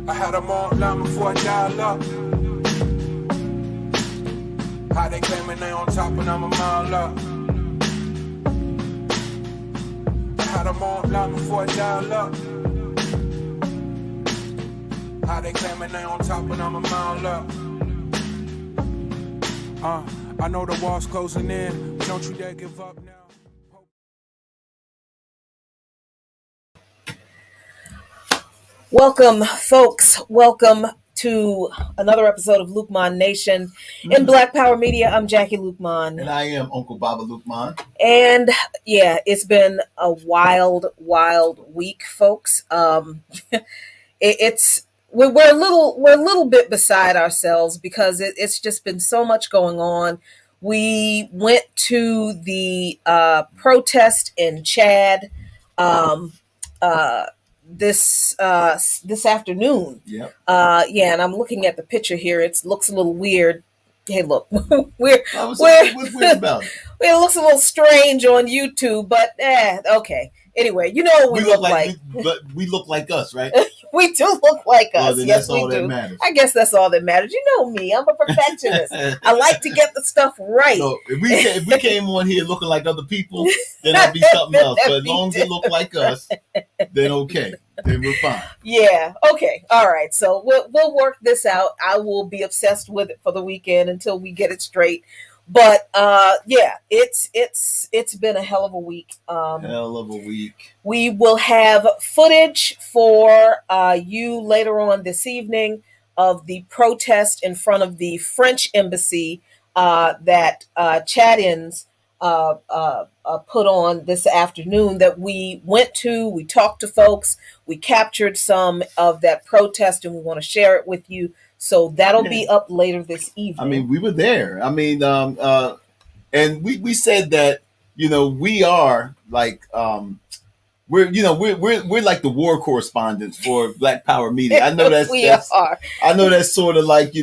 I had them on line before I dial up. How they claiming they on top and I'm a mile up. I had them on line before I dial up. How they claiming they on top and I'm a mile up. I know the wall's closing in, but don't you dare give up now. Welcome, folks. Welcome to another episode of Lukman Nation in Black Power Media. I'm Jackie Lukman. And I am Uncle Baba Lukman. And yeah, it's been a wild week, folks. We're a little bit beside ourselves because it's just been so much going on. We went to the protest in Chad this afternoon. Yep. And I'm looking at the picture here. It looks a little weird. Hey, look, what's weird about it? It looks a little strange on YouTube, but okay. Anyway, you know what we look like. But we look like us, right? We do look like us. Then yes, that's all we do. That matters. I guess that's all that matters. You know me. I'm a perfectionist. I like to get the stuff right. So if we came on here looking like other people, then that'd be something else. But as long as it look like us, then okay. Then we're fine. Yeah. Okay. All right. So we'll work this out. I will be obsessed with it for the weekend until we get it straight. But it's been a hell of a week. We will have footage for you later on this evening of the protest in front of the French embassy that Chadians put on this afternoon that we went to. We talked to folks. We captured some of that protest and we want to share it with you. So that'll be up later this evening. I mean, we were there. I mean, and we said that, we are like, we're like the war correspondents for Black Power Media. I know that's are. I know that's sort of like,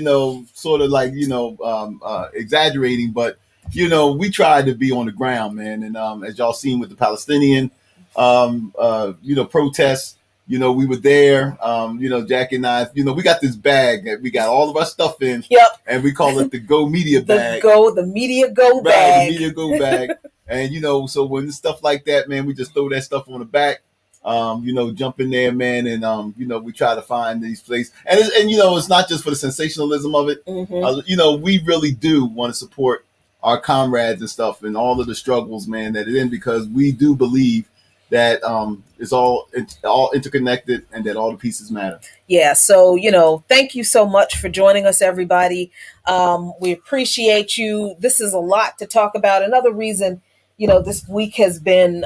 exaggerating, but we tried to be on the ground, man. And as y'all seen with the Palestinian, protests. We were there, Jackie and I, we got this bag that we got all of our stuff in. Yep. And we call it the Go Media bag. The Media Go bag. Right, the Media Go bag. And, so when it's stuff like that, man, we just throw that stuff on the back, jump in there, man. And, we try to find these places. And it's not just for the sensationalism of it. Mm-hmm. We really do want to support our comrades and stuff and all of the struggles, man, that it in, because we do believe that it's all interconnected and that all the pieces matter. Yeah. So, thank you so much for joining us, everybody. We appreciate you. This is a lot to talk about. Another reason, this week has been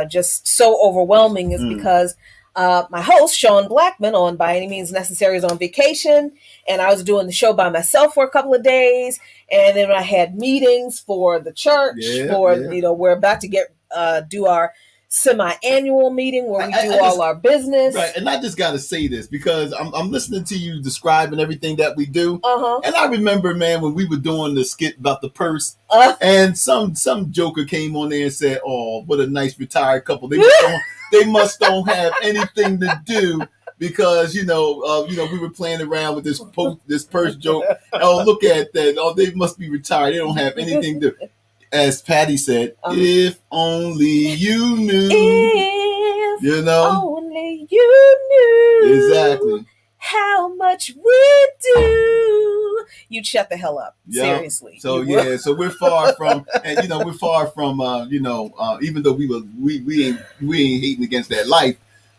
just so overwhelming is because my host, Sean Blackman, on By Any Means Necessary, is on vacation. And I was doing the show by myself for a couple of days. And then I had meetings for the church we're about to do our semi-annual meeting where we do all our business. Right, and I just got to say this because I'm listening to you describing everything that we do. And I remember, man, when we were doing the skit about the purse, and some joker came on there and said, "Oh, what a nice retired couple. They must don't have anything to do." Because we were playing around with this purse joke. Oh, look at that! Oh, they must be retired. They don't have anything to. As Patty said, if only you knew. If only you knew. Exactly. How much we do. You'd shut the hell up. Yep. Seriously. So so we're far from, and even though we ain't hating against that life,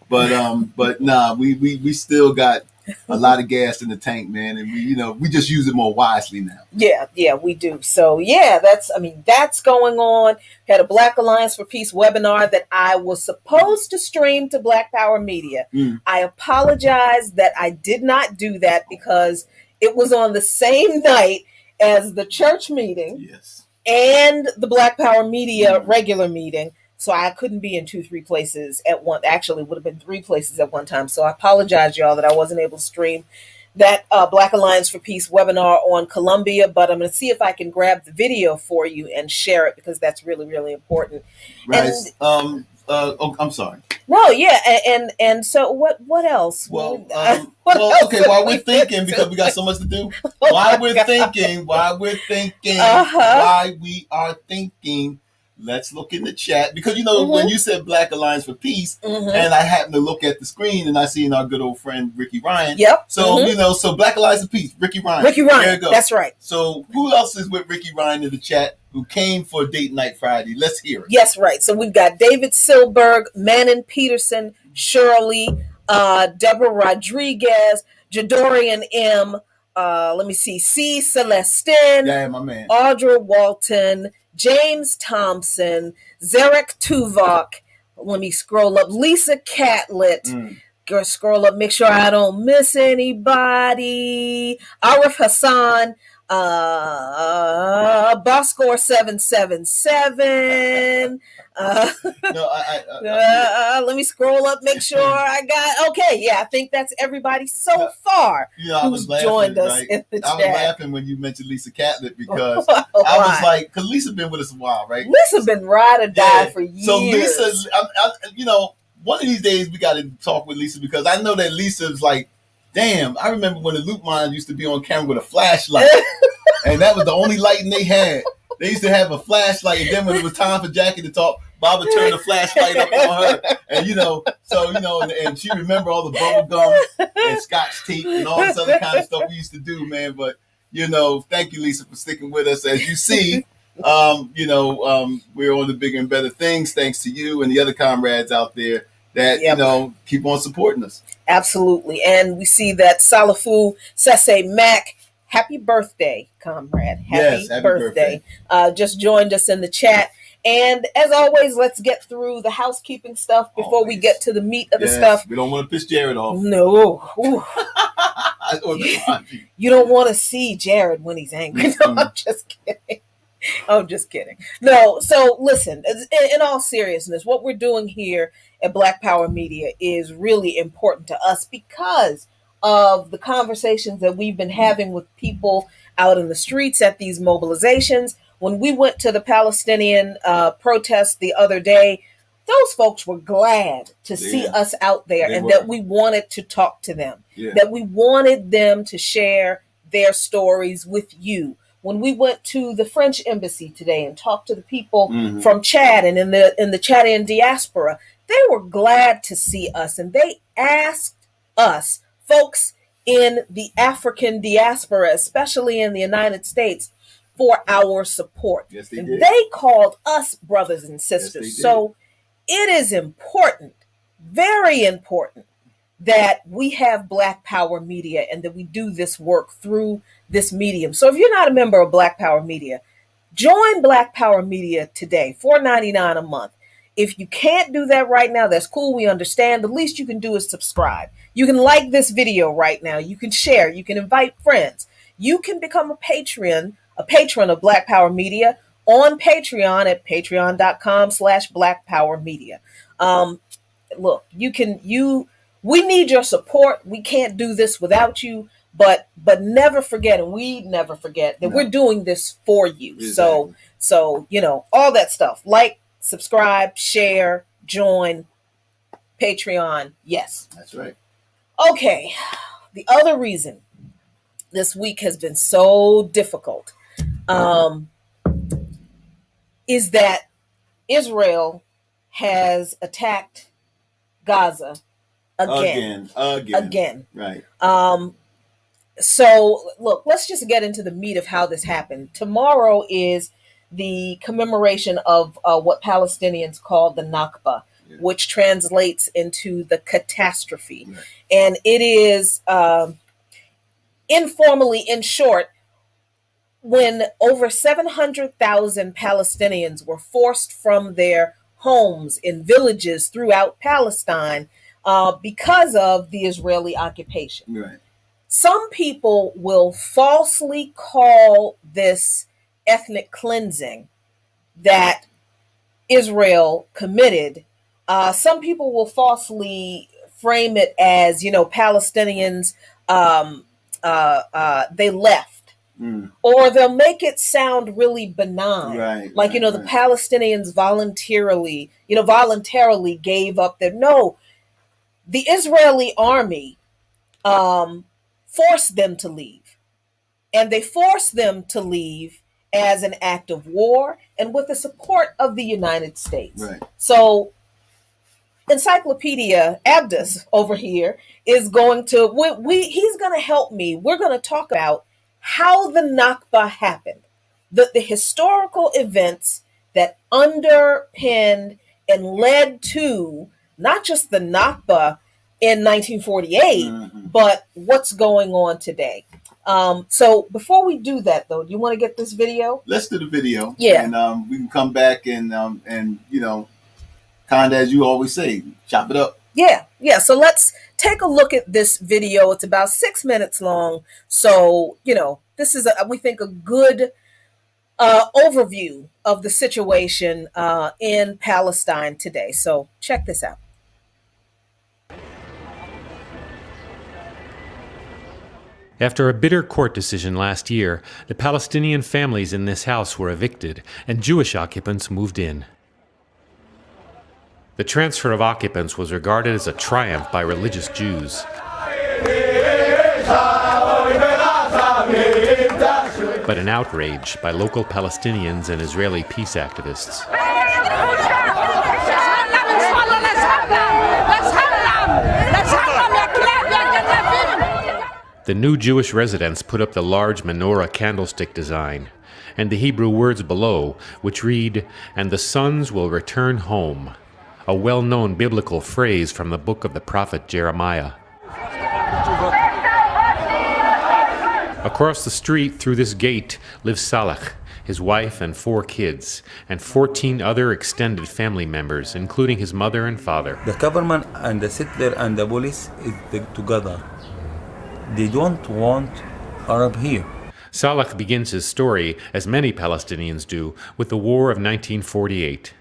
but nah, we still got a lot of gas in the tank, man, and we just use it more wisely now. Yeah, we do. So that's going on. Had a Black Alliance for Peace webinar that I was supposed to stream to Black Power Media. I apologize that I did not do that because it was on the same night as the church meeting. Yes. And the Black Power Media regular meeting. So I couldn't be in 2-3 places at one. Actually, it would have been 3 places at one time. So I apologize, y'all, that I wasn't able to stream that Black Alliance for Peace webinar on Columbia. But I'm going to see if I can grab the video for you and share it because that's really, really important. Right. I'm sorry. No, yeah, and so what else? Well, What else okay. did While we we're thinking, get because to? we got so much to do. Oh While my we're God. thinking, while we are thinking, let's look in the chat, because when you said Black Alliance for Peace, and I happened to look at the screen and I seen our good old friend Ricky Ryan. Yep. So so Black Alliance for Peace, Ricky Ryan. Ricky Ryan. There you go. That's right. So who else is with Ricky Ryan in the chat who came for Date Night Friday? Let's hear it. Yes, right. So we've got David Silberg, Manon Peterson, Shirley, Deborah Rodriguez, Jadorian M. Let me see, C. Celestin, Yeah, my man. Audra Walton, James Thompson, Zarek Tuvok. Let me scroll up. Lisa Catlett. Scroll up, make sure I don't miss anybody. Arif Hassan, Boscore 777. Let me scroll up, make sure I got. Okay, yeah, I think that's everybody so far who's joined us in the chat. I was laughing when you mentioned Lisa Catlett, because I was like, because Lisa been with us a while, right? Lisa been ride or die for years. So Lisa, one of these days we got to talk with Lisa, because I know that Lisa's like, damn, I remember when the Loop Mine used to be on camera with a flashlight, and that was the only lighting they had. They used to have a flashlight, and then when it was time for Jackie to talk, Bob would turn the flashlight up on her, and and she remember all the bubble gum and Scotch tape and all this other kind of stuff we used to do, man. But thank you, Lisa, for sticking with us. As you see, we're on the bigger and better things, thanks to you and the other comrades out there that keep on supporting us. Absolutely. And we see that Salafu Sese Mac, happy birthday, comrade. Happy birthday. Just joined us in the chat. And as always, let's get through the housekeeping stuff before we get to the meat of the stuff. We don't want to piss Jared off. No. You don't want to see Jared when he's angry. No, I'm just kidding. I'm just kidding. No, so listen, in all seriousness, what we're doing here at Black Power Media is really important to us because of the conversations that we've been having with people out in the streets at these mobilizations. When we went to the Palestinian protest the other day, those folks were glad to see us out there, and that we wanted to talk to them, that we wanted them to share their stories with you. When we went to the French embassy today and talked to the people from Chad and in the Chadian diaspora, they were glad to see us, and they asked us, folks in the African diaspora, especially in the United States, for our support. Yes, they did. They called us brothers and sisters. Yes, so it is important, very important, that we have Black Power Media and that we do this work through this medium. So if you're not a member of Black Power Media, join Black Power Media today, $4.99 a month. If you can't do that right now, that's cool. We understand. The least you can do is subscribe. You can like this video right now. You can share. You can invite friends. You can become a patron of Black Power Media on Patreon at patreon.com/Black Power Media. Look, we need your support. We can't do this without you, but never forget, and we never forget that we're doing this for you. Exactly. So all that stuff, like, subscribe, share, join, Patreon. Yes. That's right. Okay. The other reason this week has been so difficult is that Israel has attacked Gaza again. Right. So look, let's just get into the meat of how this happened. Tomorrow is the commemoration of what Palestinians call the Nakba, which translates into the catastrophe. Right. And it is informally, in short, when over 700,000 Palestinians were forced from their homes in villages throughout Palestine because of the Israeli occupation. Right. Some people will falsely call this ethnic cleansing that Israel committed. Some people will falsely frame it as, Palestinians, they left or they'll make it sound really benign. Right, the Palestinians voluntarily gave up their. No, the Israeli army forced them to leave. And they forced them to leave as an act of war and with the support of the United States. Right. So Encyclopedia Abdus over here is going to, he's going to help me. We're going to talk about how the Nakba happened, the historical events that underpinned and led to not just the Nakba in 1948, but what's going on today. So before we do that, though, do you want to get this video? Let's do the video. Yeah. And we can come back and kind of, as you always say, chop it up. Yeah. So let's take a look at this video. It's about 6 minutes long. So, this is, we think, a good overview of the situation in Palestine today. So check this out. After a bitter court decision last year, the Palestinian families in this house were evicted and Jewish occupants moved in. The transfer of occupants was regarded as a triumph by religious Jews, but an outrage by local Palestinians and Israeli peace activists. The new Jewish residents put up the large menorah candlestick design and the Hebrew words below, which read, "And the sons will return home," a well-known biblical phrase from the book of the prophet Jeremiah. Across the street through this gate lives Saleh, his wife and 4 kids, and 14 other extended family members, including his mother and father. The government and the settler and the police is together. They don't want Arab here. Saleh begins his story, as many Palestinians do, with the War of 1948.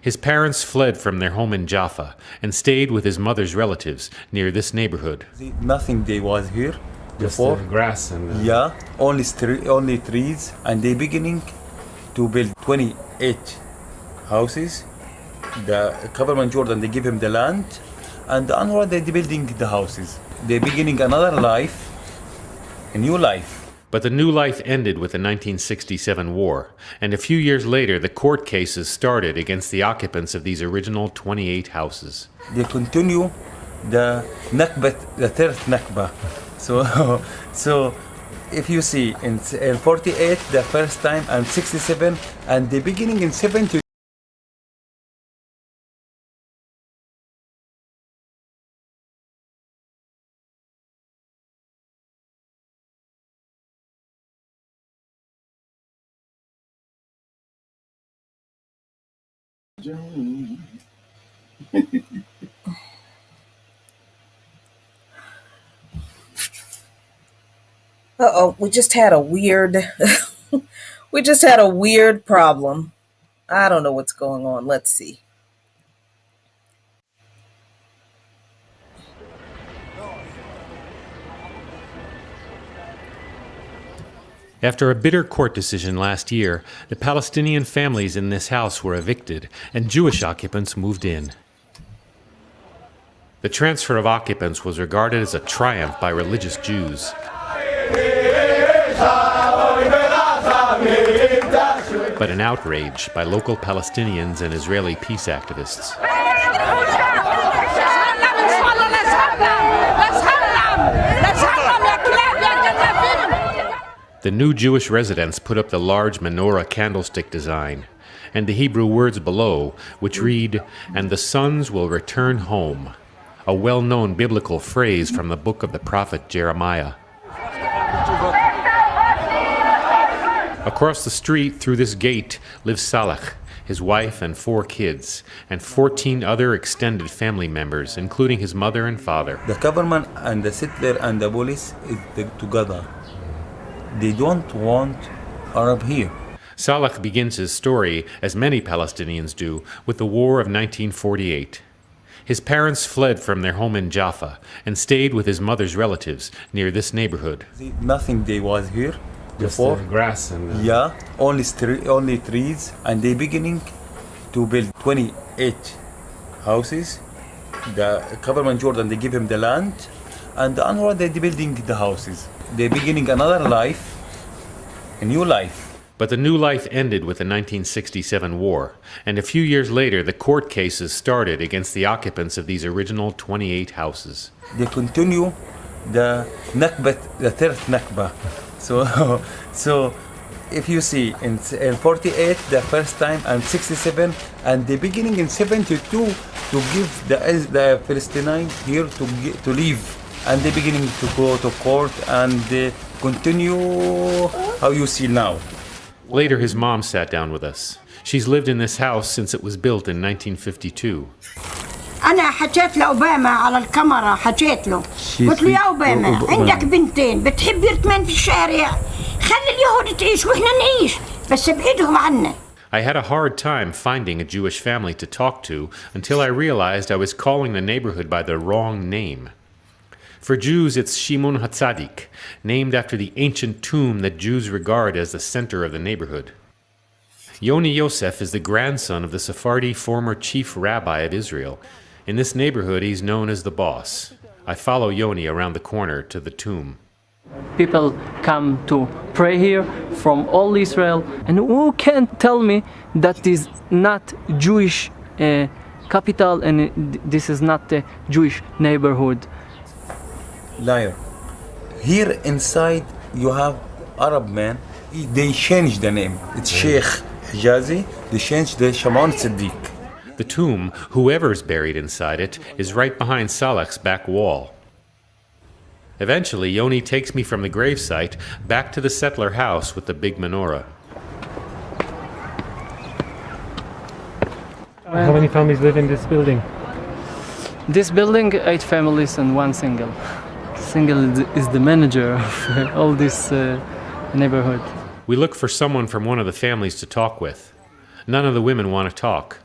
His parents fled from their home in Jaffa and stayed with his mother's relatives near this neighborhood. Nothing they was here Just before. the grass and Yeah, only trees, and they beginning to build 28 houses. The government Jordan, they give him the land, and the Anwar, they building the houses. They're beginning another life, a new life. But the new life ended with the 1967 war, and a few years later the court cases started against the occupants of these original 28 houses. They continue the Nakba, the third Nakba. So if you see in 48 the first time, and 67, and the beginning in 70. We just had a weird problem. I don't know what's going on. Let's see. After a bitter court decision last year, the Palestinian families in this house were evicted and Jewish occupants moved in. The transfer of occupants was regarded as a triumph by religious Jews, but an outrage by local Palestinians and Israeli peace activists. The new Jewish residents put up the large menorah candlestick design and the Hebrew words below, which read, "And the sons will return home," a well-known biblical phrase from the book of the prophet Jeremiah. Across the street through this gate lives Saleh, his wife and 4 kids, and 14 other extended family members, including his mother and father. The government and the settler and the police is together. They don't want Arab here. Saleh begins his story, as many Palestinians do, with the War of 1948. His parents fled from their home in Jaffa and stayed with his mother's relatives near this neighborhood. Nothing they was here Before, grass and yeah, only trees, and they beginning to build 28 houses. The government Jordan, they give him the land, and the onward they're building the houses. They're beginning another life, a new life. But the new life ended with the 1967 war, and a few years later the court cases started against the occupants of these original 28 houses. They continue the Nakba, the third Nakba. So if you see in 48 the first time, and 67, and the beginning in 72 to give the Palestinians here to leave, and the beginning to go to court and continue how you see now. Later his mom sat down with us. She's lived in this house since it was built in 1952. أنا حكيت لأوباما على الكاميرا، حكيت له قلت له يا أوباما عندك بنتين بتحب يرتمن في الشارع، خلي اليهود تعيش وإحنا نعيش بس ابعدهم عنا. I had a hard time finding a Jewish family to talk to until I realized I was calling the neighborhood by the wrong name. For Jews, it's Shimon HaTzadik, named after the ancient tomb that Jews regard as the center of the neighborhood. Yoni Yosef is the grandson of the Sephardi former chief rabbi of Israel. In this neighborhood, he's known as the boss. I follow Yoni around the corner to the tomb. People come to pray here from all Israel, and who can tell me that is not Jewish capital and this is not a Jewish neighborhood? Liar. Here inside you have Arab man. They changed the name. It's Sheikh Hijazi. They changed the Shimon Tzaddik. The tomb, whoever's buried inside it, is right behind Salah's back wall. Eventually, Yoni takes me from the gravesite back to the settler house with the big menorah. How many families live in this building? This building, 8 families and 1 single. Single is the manager of all this neighborhood. We look for someone from one of the families to talk with. None of the women want to talk.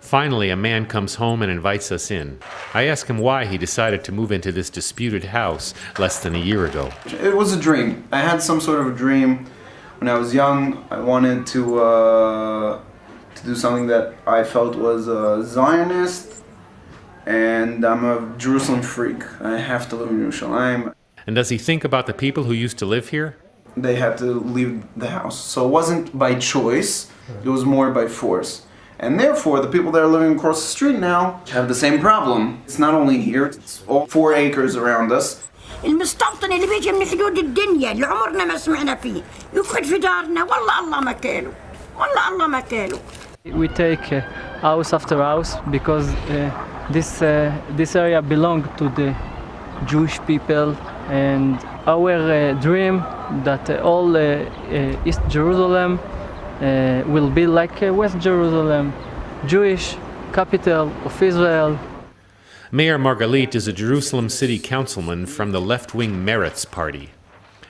Finally, a man comes home and invites us in. I ask him why he decided to move into this disputed house less than a year ago. It was a dream. I had some sort of a dream when I was young. I wanted to do something that I felt was Zionist, and I'm a Jerusalem freak. I have to live in Jerusalem. And does he think about the people who used to live here? They had to leave the house. So it wasn't by choice, it was more by force. And therefore, the people that are living across the street now have the same problem. It's not only here, it's all 4 acres around us. المستوطن اللي بيجي من حدود الدنيا اللي عمرنا ما سمعنا فيه يقعد في دارنا والله الله ما كاله والله الله ما كاله. We take house after house because this area belongs to the Jewish people, and our dream that all East Jerusalem will be like West Jerusalem, Jewish capital of Israel. Mayor Margalit is a Jerusalem city councilman from the left-wing Meretz party.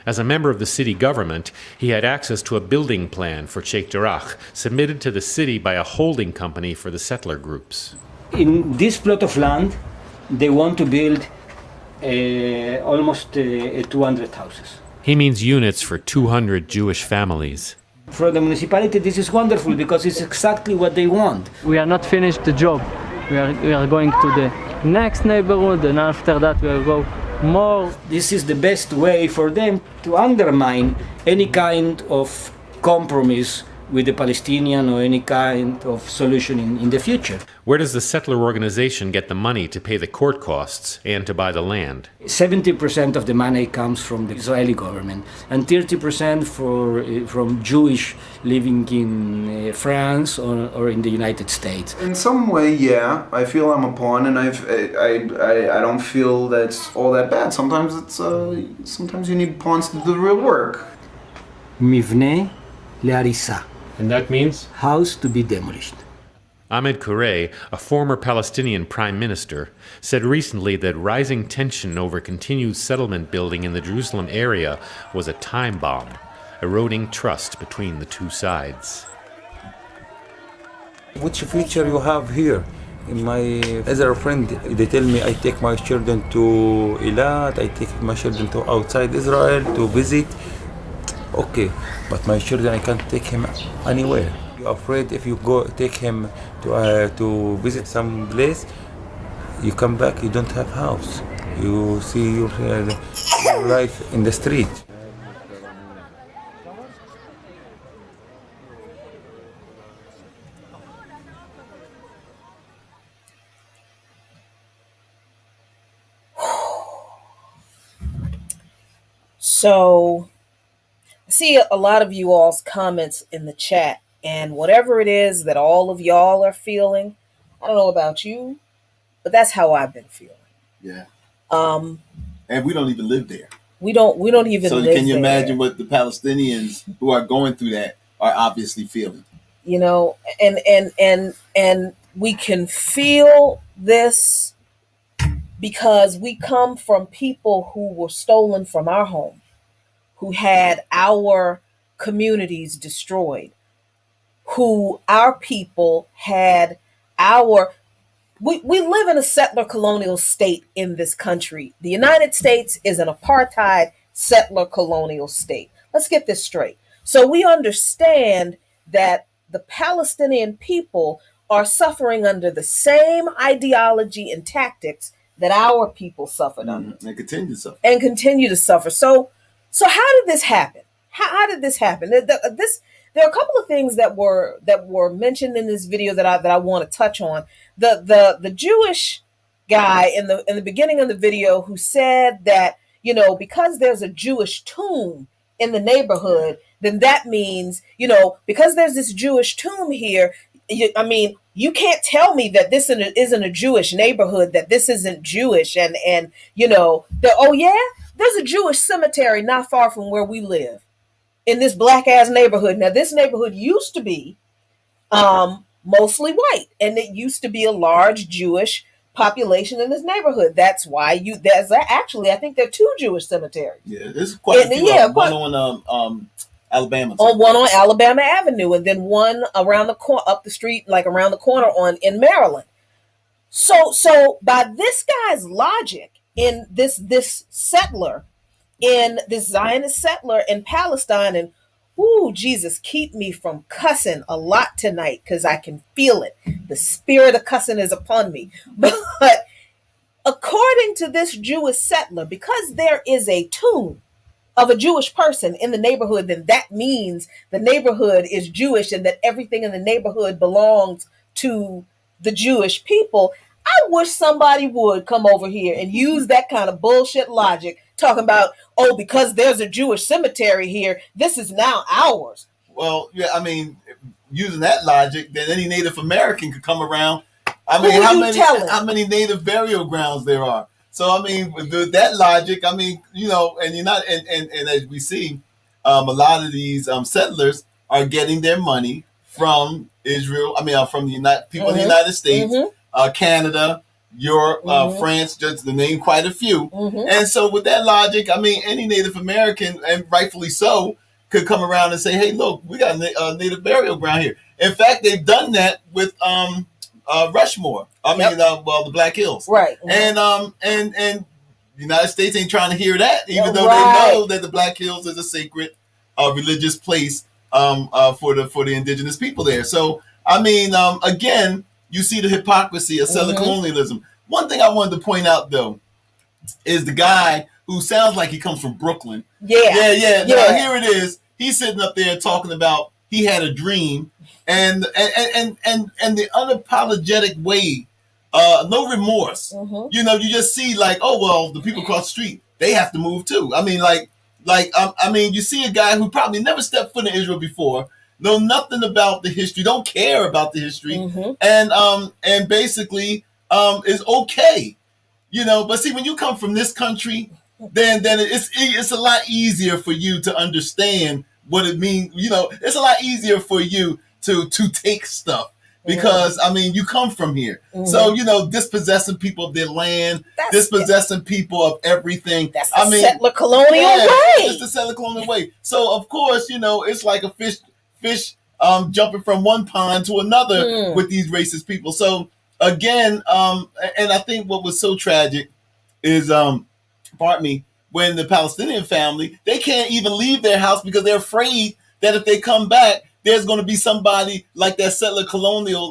As a member of the city government, he had access to a building plan for Sheikh Jarrah, submitted to the city by a holding company for the settler groups. In this plot of land, they want to build almost 200 houses. He means units for 200 Jewish families. For the municipality, this is wonderful because it's exactly what they want. We are not finished the job. We are going to the next neighborhood, and after that we will go more. This is the best way for them to undermine any kind of compromise with the Palestinian or any kind of solution in the future. Where does the settler organization get the money to pay the court costs and to buy the land? 70% of the money comes from the Israeli government and 30% from Jewish living in France or in the United States. In some way, yeah, I feel I'm a pawn, and I don't feel that's all that bad. Sometimes you need pawns to do the real work. מבנה להריסה. And that means? House to be demolished. Ahmed Kourei, a former Palestinian prime minister, said recently that rising tension over continued settlement building in the Jerusalem area was a time bomb, eroding trust between the two sides. Which future you have here? My other friend, they tell me I take my children to Eilat, I take my children to outside Israel to visit. Okay, but my children, I can't take him anywhere. You're afraid if you go take him to visit some place, you come back, you don't have house. You see your life in the street. So I see a lot of you all's comments in the chat, and whatever it is that all of y'all are feeling, I don't know about you, but that's how I've been feeling. Yeah. And we don't even live there. We don't even so live can you there. imagine what the Palestinians who are going through that are obviously feeling? You know, and we can feel this because we come from people who were stolen from our home, who had our communities destroyed, who our people had our we live in a settler colonial state in this country. The United States is an apartheid settler colonial state. Let's get this straight. So we understand that the Palestinian people are suffering under the same ideology and tactics that our people suffered under. And continue to suffer. And continue to suffer. So how did this happen? How did this happen? There are a couple of things that were mentioned in this video that I want to touch on. The Jewish guy in the beginning of the video who said that, you know, because there's a Jewish tomb in the neighborhood, then that means, you know, because there's this Jewish tomb here, you can't tell me that this isn't a Jewish neighborhood, that this isn't Jewish, and you know, there's a Jewish cemetery not far from where we live in this black ass neighborhood. Now, this neighborhood used to be mostly white, and it used to be a large Jewish population in this neighborhood. That's why there's actually, I think there are 2 Jewish cemeteries. Yeah, there's quite a few. One on Alabama. One on Alabama Avenue, and then one around the corner, up the street, like around the corner in Maryland. So by this guy's logic, in this settler, in this Zionist settler in Palestine, and Jesus, keep me from cussing a lot tonight because I can feel it. The spirit of cussing is upon me. But according to this Jewish settler, because there is a tomb of a Jewish person in the neighborhood, then that means the neighborhood is Jewish and that everything in the neighborhood belongs to the Jewish people. I wish somebody would come over here and use that kind of bullshit logic, talking about, oh, because there's a Jewish cemetery here, this is now ours. Well, yeah, I mean, using that logic, then any Native American could come around. I mean, how many Native burial grounds there are? So, I mean, with that logic, I mean, you know, and you're not, and as we see, a lot of these settlers are getting their money from Israel. I mean, from the people in the United States, Canada, Europe, France, just to name quite a few. And so with that logic, I mean, any Native American, and rightfully so, could come around and say, hey, look, we got a Native burial ground here. In fact, they've done that with Rushmore. The Black Hills. Right. And the United States ain't trying to hear that, even though they know that the Black Hills is a sacred religious place for the indigenous people there. So, I mean, again, you see the hypocrisy of settler-colonialism. One thing I wanted to point out, though, is the guy who sounds like he comes from Brooklyn. Yeah. Now, here it is. He's sitting up there talking about he had a dream, and the unapologetic way, no remorse. You know, you just see like, oh well, the people across the street, they have to move too. I mean, I mean, you see a guy who probably never stepped foot in Israel before, know nothing about the history, don't care about the history, and basically is okay, you know. But see, when you come from this country, then it's a lot easier for you to understand what it means. You know, it's a lot easier for you to take stuff because I mean, you come from here, so you know, dispossessing people of their land, dispossessing people of everything. That's the settler colonial way. It's the settler colonial way. So of course, you know, it's like a fish jumping from one pond to another with these racist people. So again, and I think what was so tragic is, pardon me, when the Palestinian family, they can't even leave their house because they're afraid that if they come back, there's going to be somebody like that settler colonial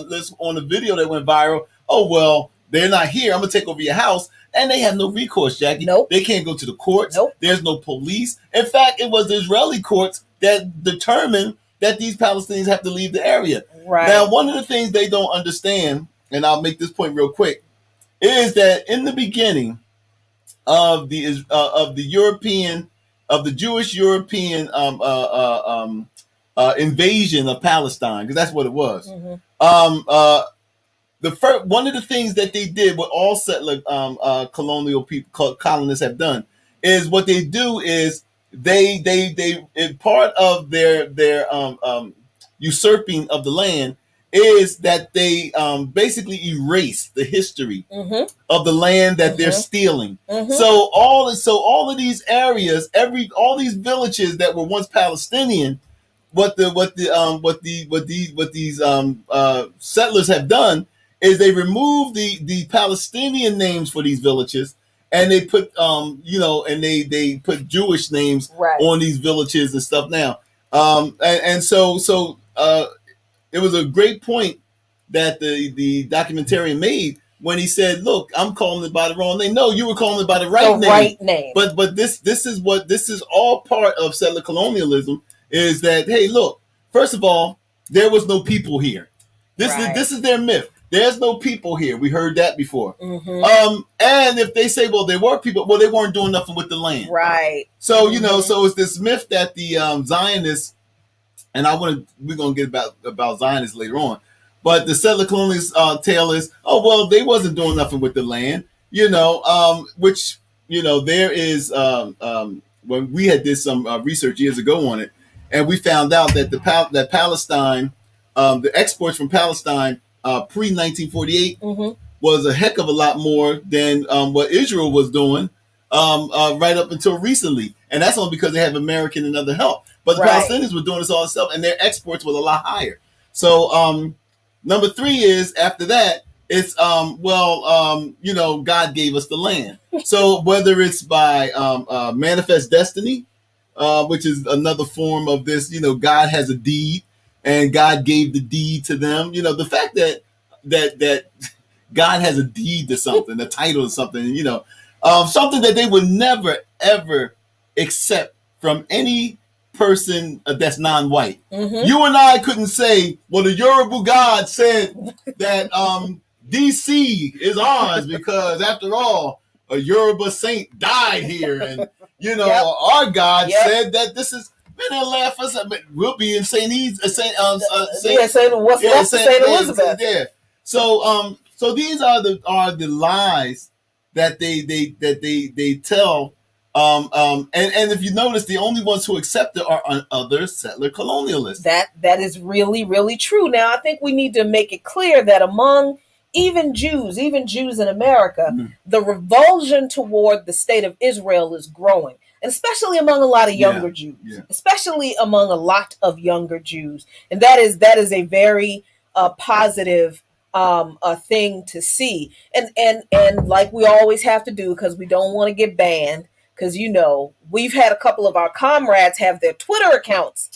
list on the video that went viral. Oh, well, they're not here. I'm going to take over your house. And they have no recourse, Jackie. Nope. They can't go to the courts. Nope. There's no police. In fact, it was the Israeli courts that determined that these Palestinians have to leave the area. Right. Now, one of the things they don't understand, and I'll make this point real quick, is that in the beginning of the Jewish European invasion of Palestine, because that's what it was. One of the things that they did, what all settler colonial people, colonists have done, is what they do is they part of their usurping of the land is that they basically erase the history of the land that they're stealing. So all of these areas, all these villages that were once Palestinian, what these settlers have done is they remove the Palestinian names for these villages, and they put and they put Jewish names on these villages and stuff now. So it was a great point that the documentarian made when he said, "Look, I'm calling it by the wrong name." No, you were calling it by the right name. But this is all part of settler colonialism. Is that, hey, look, first of all, there was no people here. This is their myth. There's no people here. We heard that before. And if they say, well, there were people, well, they weren't doing nothing with the land. Right. So, so it's this myth that the Zionists, and we're going to get about Zionists later on, but the settler colonialist tale is, oh, well, they wasn't doing nothing with the land, which, there is, when we had did some research years ago on it, and we found out that that Palestine, the exports from Palestine pre-1948 was a heck of a lot more than what Israel was doing right up until recently. And that's only because they have American and other help. But the Palestinians were doing this all themselves, and their exports was a lot higher. So number 3 is, after that, it's, God gave us the land. So whether it's by manifest destiny, which is another form of this, God has a deed, and God gave the deed to them. The fact that God has a deed to something, a title to something, something that they would never, ever accept from any person that's non-white. You and I couldn't say, well, the Yoruba God said that DC is ours because, after all, a Yoruba saint died here. And, our God said that this is... Man, they'll laugh us. We'll be in St. Elizabeth. Yeah. So these are the lies that they tell. And if you notice, the only ones who accept it are other settler colonialists. That is really, really true. Now, I think we need to make it clear that among even Jews in America, the revulsion toward the state of Israel is growing. And especially among a lot of younger Jews, especially among a lot of younger Jews. And that is a very positive thing to see. And like we always have to do, because we don't want to get banned, because, we've had a couple of our comrades have their Twitter accounts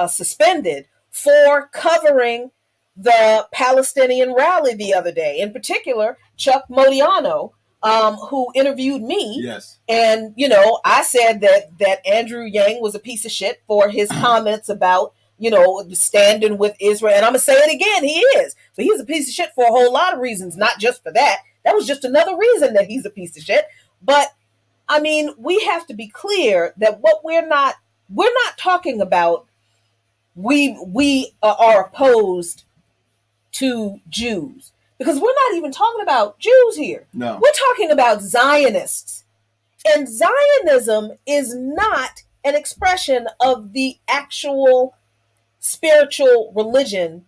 suspended for covering the Palestinian rally the other day. In particular, Chuck Modiano, who interviewed me. Yes. And, I said that Andrew Yang was a piece of shit for his comments about, standing with Israel. And I'm going to say it again, he is. But he's a piece of shit for a whole lot of reasons, not just for that. That was just another reason that he's a piece of shit. But, I mean, we have to be clear that what we're not talking about, we are opposed to Jews. Because we're not even talking about Jews here. No. We're talking about Zionists. And Zionism is not an expression of the actual spiritual religion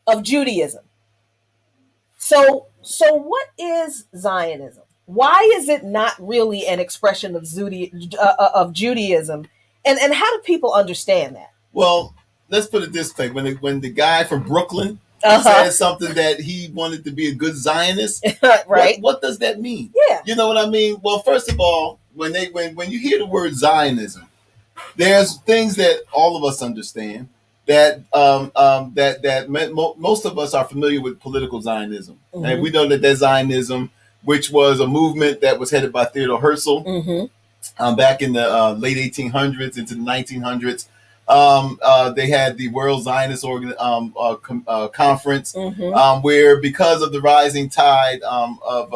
of Judaism. So what is Zionism? Why is it not really an expression of Judaism? And how do people understand that? Well, let's put it this way. When the guy from Brooklyn said something that he wanted to be a good Zionist. Right. What does that mean? Yeah. You know what I mean? Well, first of all, when you hear the word Zionism, there's things that all of us understand that most of us are familiar with political Zionism, and we know that Zionism, which was a movement that was headed by Theodore Herzl back in the late 1800s into the 1900s. They had the World Zionist Conference, where because of the rising tide of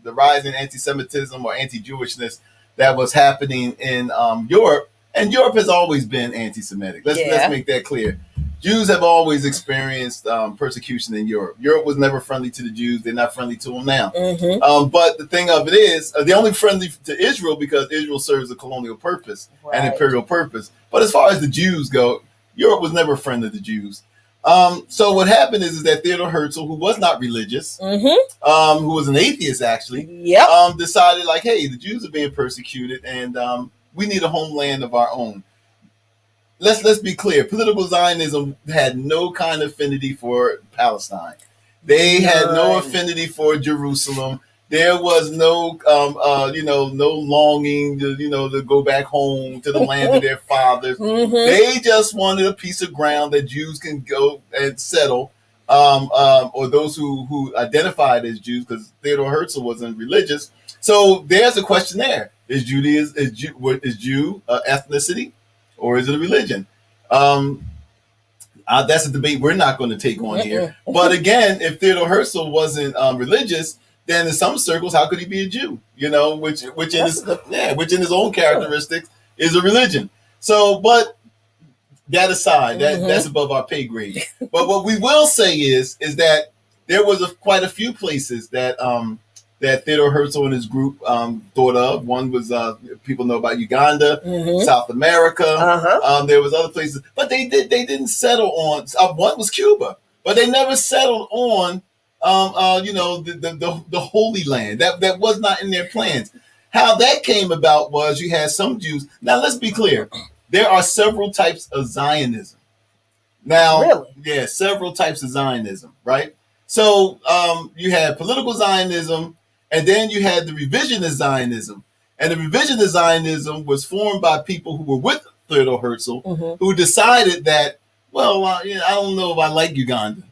the rising anti-Semitism or anti-Jewishness that was happening in Europe, and Europe has always been anti-Semitic. Let's make that clear. Jews have always experienced persecution in Europe. Europe was never friendly to the Jews. They're not friendly to them now. But the thing of it is, they're only friendly to Israel because Israel serves a colonial purpose and imperial purpose. But as far as the Jews go, Europe was never a friend of the Jews. So what happened is that Theodor Herzl, who was not religious, who was an atheist actually, decided like, hey, the Jews are being persecuted and we need a homeland of our own. Let's be clear. Political Zionism had no kind of affinity for Palestine. They had no affinity for Jerusalem. There was no, no longing to go back home to the land of their fathers. They just wanted a piece of ground that Jews can go and settle, or those who identified as Jews, because Theodor Herzl wasn't religious. So there's a question there: is Jew ethnicity? Or is it a religion? That's a debate we're not going to take on here. But again, if Theodor Herzl wasn't religious, then in some circles, how could he be a Jew? Which in his own characteristics is a religion. So, but that aside, that's above our pay grade. But what we will say is that there was quite a few places that Theodor Herzl and his group thought of. One was people know about Uganda, South America. There was other places, but they didn't settle on. One was Cuba, but they never settled on the Holy Land. That was not in their plans. How that came about was you had some Jews. Now let's be clear: there are several types of Zionism. Now, several types of Zionism, right? So you had political Zionism. And then you had the revisionist Zionism. And the revisionist Zionism was formed by people who were with Theodor Herzl, who decided that, I don't know if I like Uganda.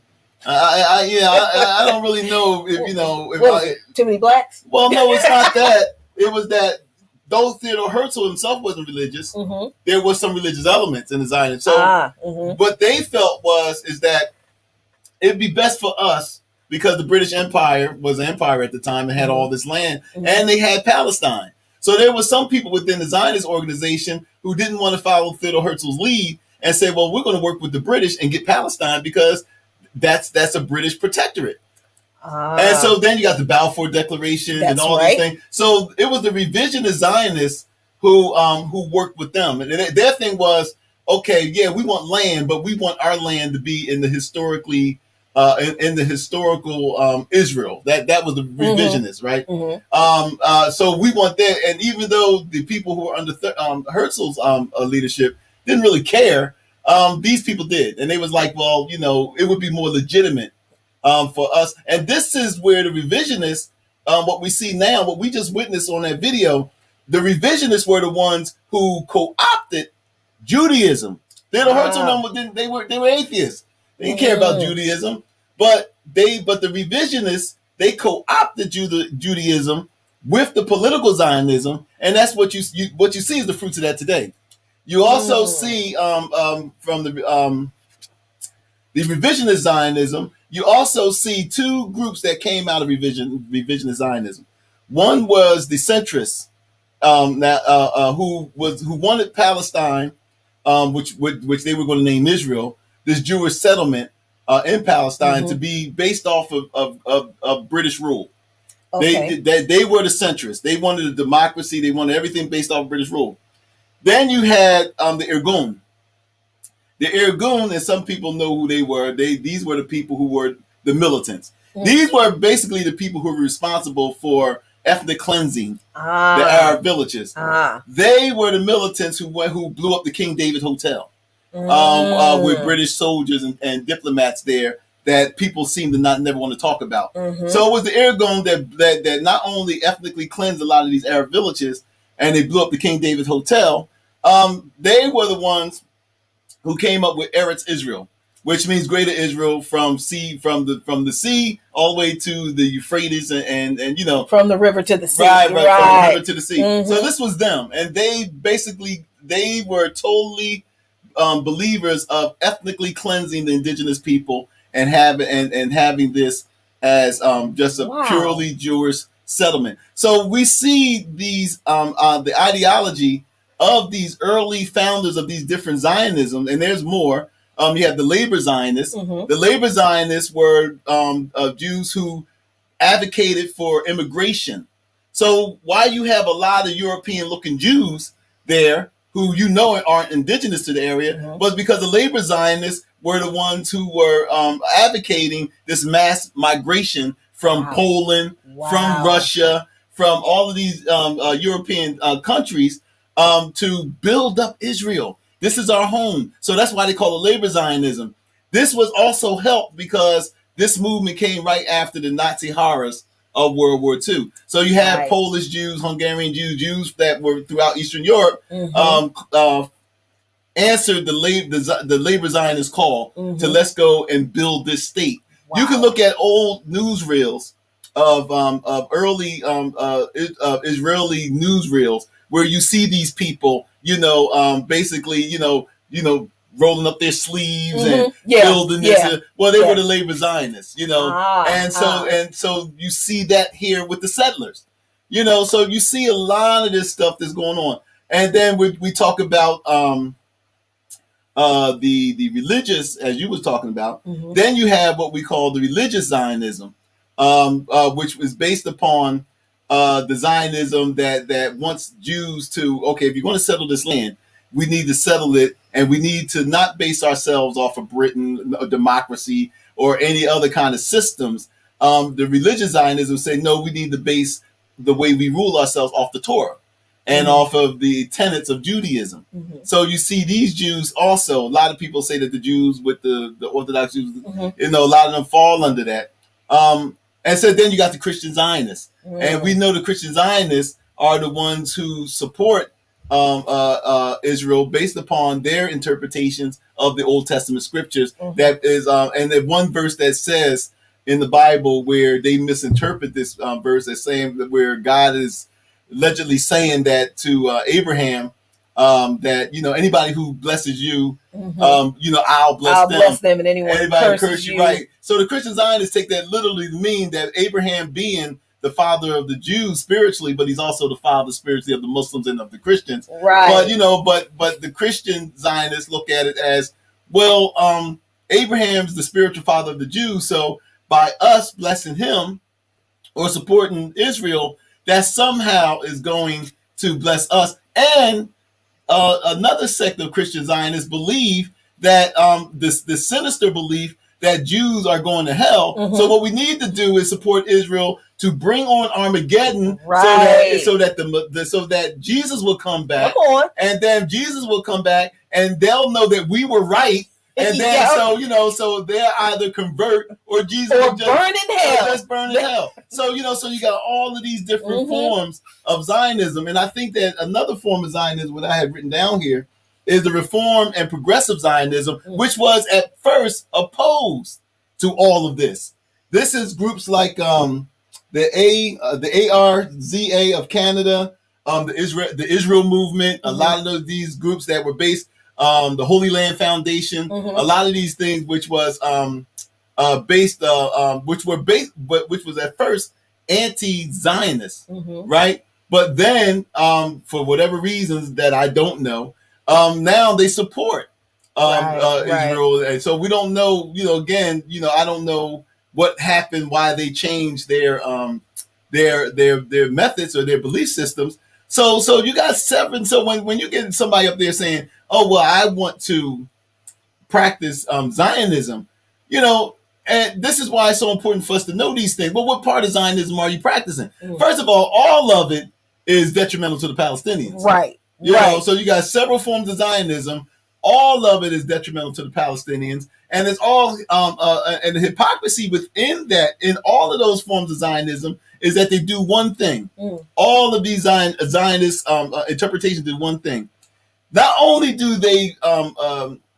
I don't really know if too many blacks? Well, no, it's not that. It was that though Theodor Herzl himself wasn't religious, there was some religious elements in the Zionism. So what they felt is that it'd be best for us, because the British Empire was an empire at the time and had all this land, and they had Palestine. So there were some people within the Zionist organization who didn't want to follow Theodor Herzl's lead and say, well, we're going to work with the British and get Palestine because that's a British protectorate. And so then you got the Balfour Declaration and all these things. So it was the revisionist Zionists who worked with them. And their thing was, okay, yeah, we want land, but we want our land to be in the historical Israel. That was the revisionist, right? So we want that. And even though the people who were under Herzl's leadership didn't really care, these people did. And they was like, well, it would be more legitimate for us. And this is where the revisionists, what we see now, what we just witnessed on that video, the revisionists were the ones who co-opted Judaism. Theodor Herzl, they were atheists. They didn't care about Judaism, but the revisionists, they co-opted Judaism with the political Zionism, and that's what you see is the fruits of that today. You also see from the revisionist Zionism, you also see two groups that came out of revisionist Zionism. One was the centrists, who wanted Palestine, which they were going to name Israel, this Jewish settlement in Palestine, to be based off of British rule. Okay. They were the centrists. They wanted a democracy. They wanted everything based off British rule. Then you had the Irgun. The Irgun, and some people know who they were. These were the people who were the militants. These were basically the people who were responsible for ethnic cleansing the Arab villages. They were the militants who blew up the King David Hotel. With British soldiers and diplomats there that people seem to never want to talk about. So it was the Aragon that not only ethnically cleansed a lot of these Arab villages, and they blew up the King David Hotel. They were the ones who came up with Eretz Israel, which means Greater Israel, from the sea all the way to the Euphrates and from the river to the sea, right. From the river to the sea. So this was them, and they were totally believers of ethnically cleansing the indigenous people and having this as just a purely Jewish settlement. So we see these the ideology of these early founders of these different Zionism, and there's more. You have the labor Zionists. The labor Zionists were Jews who advocated for immigration. So while you have a lot of European-looking Jews there who aren't indigenous to the area, was because the labor Zionists were the ones who were advocating this mass migration from Poland, from Russia, from all of these European countries to build up Israel. This is our home. So that's why they call it labor Zionism. This was also helped because this movement came right after the Nazi horrors of World War II. So you have Polish Jews, Hungarian Jews, Jews that were throughout Eastern Europe, answered the labor Zionist call to let's go and build this state. You can look at old newsreels of early Israeli newsreels where you see these people, basically, rolling up their sleeves and building this. Well, they were the labor Zionists, and so you see that here with the settlers, so you see a lot of this stuff that's going on. And then we talk about the religious, as you was talking about. Then you have what we call the religious Zionism, which was based upon the Zionism that wants Jews to, okay, if you're going to settle this land, we need to settle it, and we need to not base ourselves off of Britain, democracy, or any other kind of systems. The religious Zionism say, no, we need to base the way we rule ourselves off the Torah and off of the tenets of Judaism. So you see these Jews also, a lot of people say that the Jews with the Orthodox Jews, a lot of them fall under that. And so then you got the Christian Zionists. And we know the Christian Zionists are the ones who support Israel based upon their interpretations of the Old Testament scriptures. That is, and then one verse that says in the Bible where they misinterpret this verse as saying that where God is allegedly saying that to Abraham, that anybody who blesses you, I'll bless them, and anybody curse you, right? So the Christian Zionists take that literally to mean that Abraham being the father of the Jews spiritually, but he's also the father spiritually of the Muslims and of the Christians, right? But the Christian Zionists look at it as, well, Abraham's the spiritual father of the Jews, so by us blessing him or supporting Israel, that somehow is going to bless us. And another sect of Christian Zionists believe that this sinister belief that Jews are going to hell. So what we need to do is support Israel to bring on Armageddon, so that Jesus will come back. And then Jesus will come back, and they'll know that we were right. And then so they'll either convert or Jesus will just burn in hell. Let's burn in hell. So so you got all of these different forms of Zionism, and I think that another form of Zionism, what I had written down here, is the Reform and Progressive Zionism, which was at first opposed to all of this. This is groups like the ARZA of Canada, the Israel Movement, a lot of these groups that were based. The Holy Land Foundation, a lot of these things, which was which was at first anti-Zionist, right? But then, for whatever reasons that I don't know, now they support Israel, and so we don't know. Again, I don't know what happened, why they changed their methods or their belief systems. So you got seven. So when you get somebody up there saying, "Oh well, I want to practice Zionism," and this is why it's so important for us to know these things. Well, what part of Zionism are you practicing? First of all of it is detrimental to the Palestinians, right? So you got several forms of Zionism. all of it is detrimental to the Palestinians, and it's all and the hypocrisy within that, in all of those forms of Zionism, is that they do one thing. All of these Zionist interpretations do one thing. Not only do they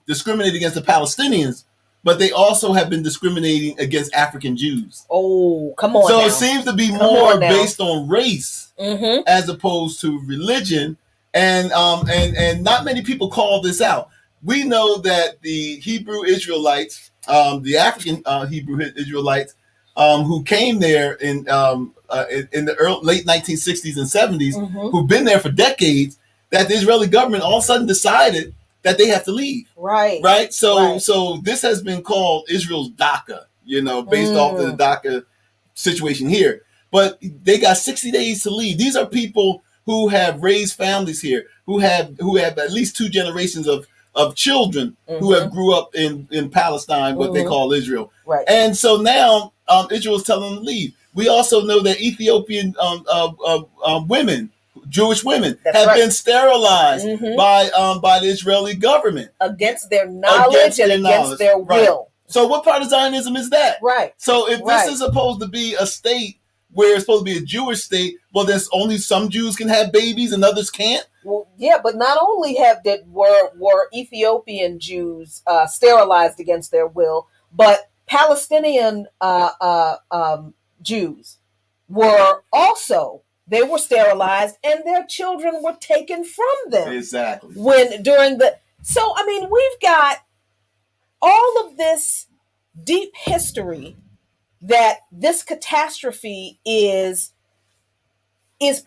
discriminate against the Palestinians, but they also have been discriminating against African Jews. Oh, come on! So now. It seems to be more based on race as opposed to religion, and not many people call this out. We know that the Hebrew Israelites, the African Hebrew Israelites, who came there in the late 1960s and 70s, who've been there for decades, that the Israeli government all of a sudden decided that they have to leave. Right. So this has been called Israel's DACA, based off of the DACA situation here. But they got 60 days to leave. These are people who have raised families here, who have at least 2 generations of children who have grew up in Palestine, what they call Israel. Right. And so now Israel is telling them to leave. We also know that Ethiopian women, Jewish women, have been sterilized by the Israeli government against their knowledge and against their will. Right. So what part of Zionism is that? Right. So if this is supposed to be a state where it's supposed to be a Jewish state, well, there's only some Jews can have babies and others can't. Well, yeah, but not only were Ethiopian Jews sterilized against their will, but Palestinian Jews were also. They were sterilized, and their children were taken from them. Exactly. So I mean, we've got all of this deep history that this catastrophe is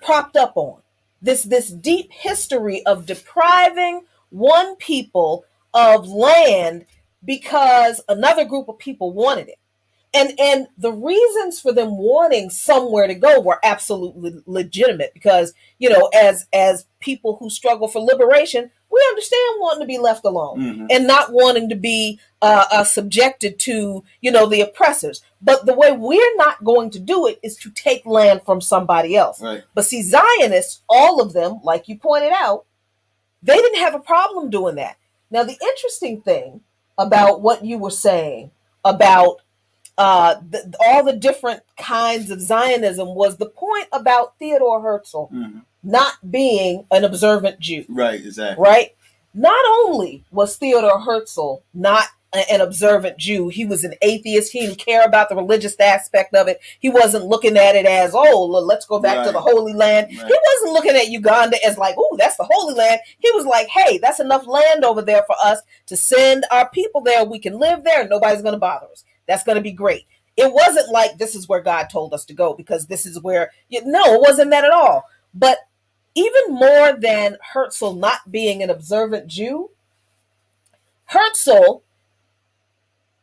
propped up on. This deep history of depriving one people of land because another group of people wanted it. And the reasons for them wanting somewhere to go were absolutely legitimate because, as people who struggle for liberation, we understand wanting to be left alone and not wanting to be subjected to, the oppressors. But the way we're not going to do it is to take land from somebody else. Right. But see, Zionists, all of them, like you pointed out, they didn't have a problem doing that. Now, the interesting thing about what you were saying about all the different kinds of Zionism was the point about Theodor Herzl not being an observant Jew. Right, exactly. Right? Not only was Theodor Herzl not an observant Jew, he was an atheist. He didn't care about the religious aspect of it. He wasn't looking at it as, let's go back to the Holy Land. Right. He wasn't looking at Uganda as like, that's the Holy Land. He was like, hey, that's enough land over there for us to send our people there. We can live there and nobody's going to bother us. That's going to be great. It wasn't like this is where God told us to go because this is where, no, it wasn't that at all. But even more than Herzl not being an observant Jew, Herzl,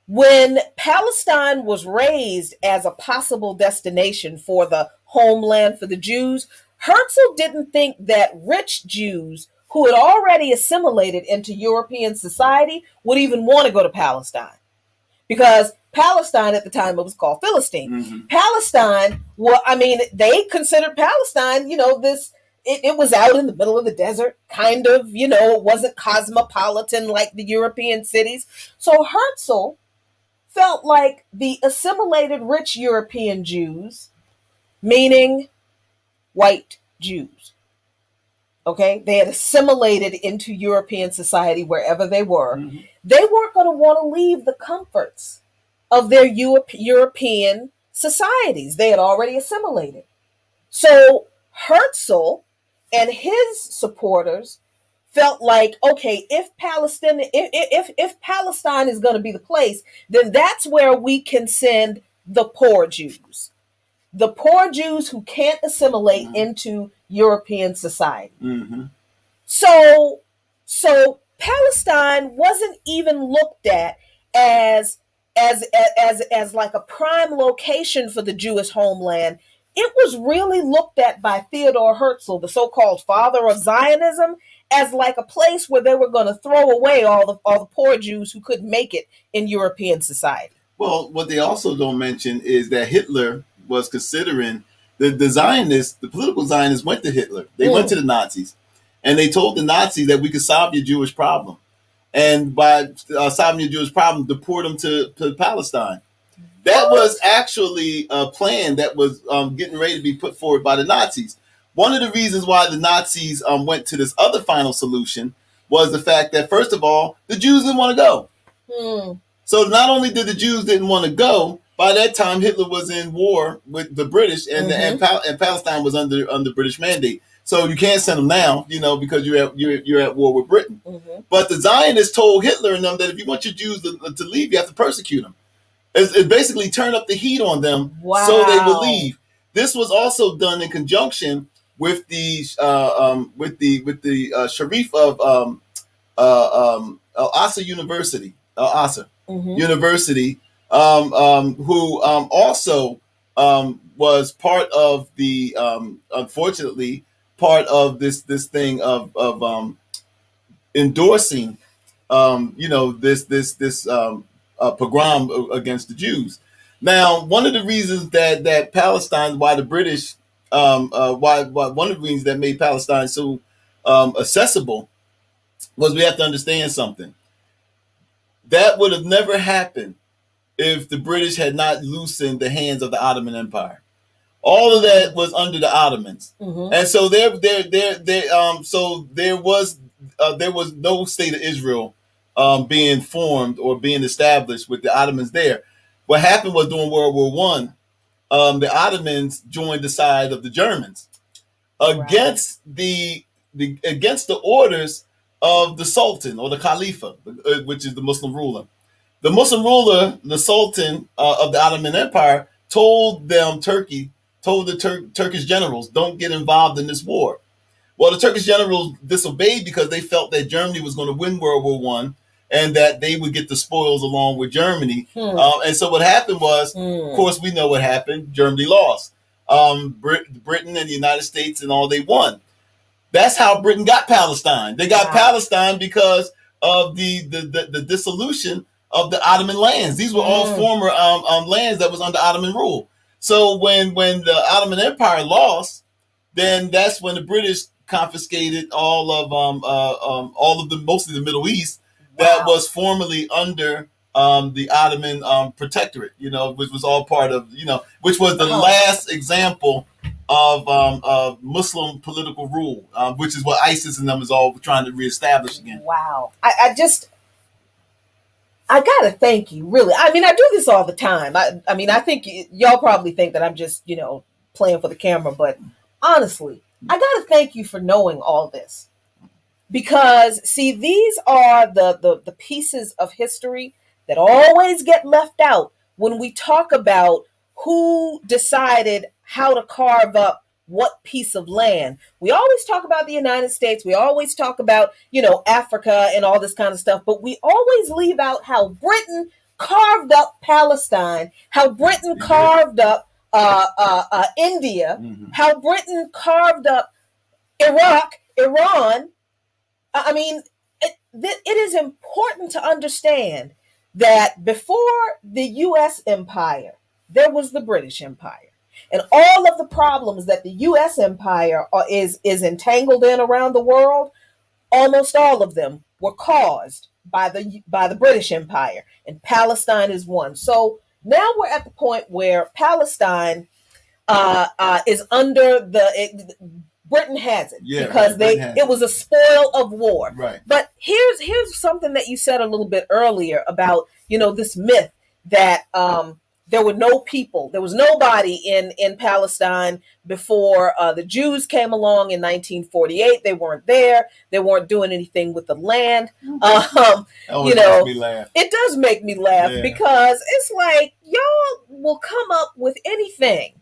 when Palestine was raised as a possible destination for the homeland for the Jews, Herzl didn't think that rich Jews who had already assimilated into European society would even want to go to Palestine. Because Palestine at the time, it was called Philistine. Palestine, they considered Palestine, it was out in the middle of the desert, kind of, it wasn't cosmopolitan like the European cities. So Herzl felt like the assimilated rich European Jews, meaning white Jews, okay? They had assimilated into European society wherever they were. They weren't going to want to leave the comforts of their European societies. They had already assimilated. So Herzl and his supporters felt like, okay, if Palestine is going to be the place, then that's where we can send the poor Jews who can't assimilate into European society. So Palestine wasn't even looked at as like a prime location for the Jewish homeland. It was really looked at by Theodor Herzl, the so-called father of Zionism, as like a place where they were going to throw away all the poor Jews who couldn't make it in European society. Well, what they also don't mention is that Hitler was considering the Zionists, the political Zionists went to Hitler. They went to the Nazis, and they told the Nazis that we could solve your Jewish problem. and by solving the Jewish problem, deport them to Palestine. That was actually a plan that was getting ready to be put forward by the Nazis. One of the reasons why the Nazis went to this other final solution was the fact that, first of all, the Jews didn't want to go. So not only did the Jews didn't want to go, by that time Hitler was in war with the British, and Palestine was under British mandate. So you can't send them now, because you're at war with Britain. But the Zionists told Hitler and them that if you want your Jews to leave, you have to persecute them. It basically turned up the heat on them so they would leave. This was also done in conjunction with the Sharif of Al Asa University, University, who also was part of the unfortunately part of this thing of endorsing this pogrom against the Jews. Now, one of the reasons that Palestine, why the British, why one of the reasons that made Palestine so accessible was we have to understand something. That would have never happened if the British had not loosened the hands of the Ottoman Empire. All of that was under the Ottomans, and so so there was no state of Israel being formed or being established with the Ottomans there. What happened was during World War One, the Ottomans joined the side of the Germans against the orders of the Sultan or the Khalifa, which is the Muslim ruler. The Muslim ruler, the Sultan of the Ottoman Empire, told the Turkish generals, don't get involved in this war. Well, the Turkish generals disobeyed because they felt that Germany was going to win World War One and that they would get the spoils along with Germany. And so what happened was, of course, we know what happened. Germany lost. Britain and the United States and all, they won. That's how Britain got Palestine. They got Palestine because of the dissolution of the Ottoman lands. These were all former lands that was under Ottoman rule. So when the Ottoman Empire lost, then that's when the British confiscated all of mostly the Middle East that was formerly under the Ottoman protectorate, which was all part of, which was the last example of Muslim political rule, which is what ISIS and them is all trying to reestablish again. Wow. I gotta thank you, really. I mean, I do this all the time. I mean, I think y'all probably think that I'm just, playing for the camera, but honestly, I gotta thank you for knowing all this. Because, see, these are the pieces of history that always get left out when we talk about who decided how to carve up what piece of land. We always talk about the United States. We always talk about, Africa and all this kind of stuff, but we always leave out how Britain carved up Palestine, how Britain carved up India, how Britain carved up Iraq, Iran. I mean, it is important to understand that before the U.S. empire, there was the British Empire. And all of the problems that the U.S. empire is entangled in around the world, almost all of them were caused by the British Empire. And Palestine is one. So now we're at the point where Palestine is under Britain has it because it was a spoil of war. Right. But here's something that you said a little bit earlier about, this myth that there were no people, there was nobody in Palestine before the Jews came along in 1948. They weren't there. They weren't doing anything with the land. Makes me laugh. It does make me laugh because it's like y'all will come up with anything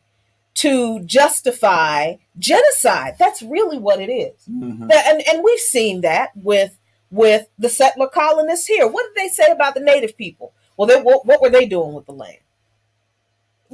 to justify genocide. That's really what it is. And we've seen that with the settler colonists here. What did they say about the native people? Well, what were they doing with the land?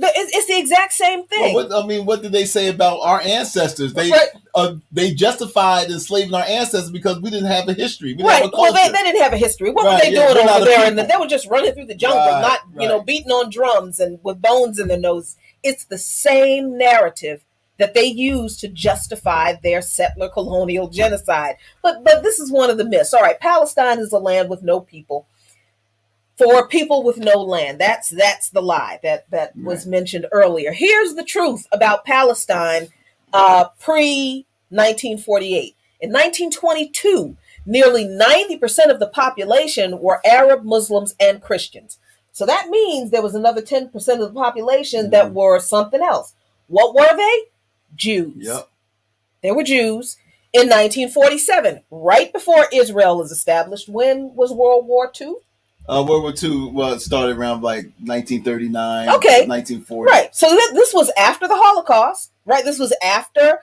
It's the exact same thing. Well, what did they say about our ancestors? They justified enslaving our ancestors because we didn't have a history. We right. Well, they didn't have a history. What were they doing over there? And they were just running through the jungle, not beating on drums and with bones in their nose. It's the same narrative that they use to justify their settler colonial genocide. But this is one of the myths. All right, Palestine is a land with no people, for people with no land. That's the lie that was mentioned earlier. Here's the truth about Palestine pre-1948. In 1922, nearly 90% of the population were Arab, Muslims, and Christians. So that means there was another 10% of the population that were something else. What were they? Jews. Yep. They were Jews. In 1947, right before Israel was established, when was World War II? World War II started around like 1939, okay, 1940. Right. So this was after the Holocaust, right? This was after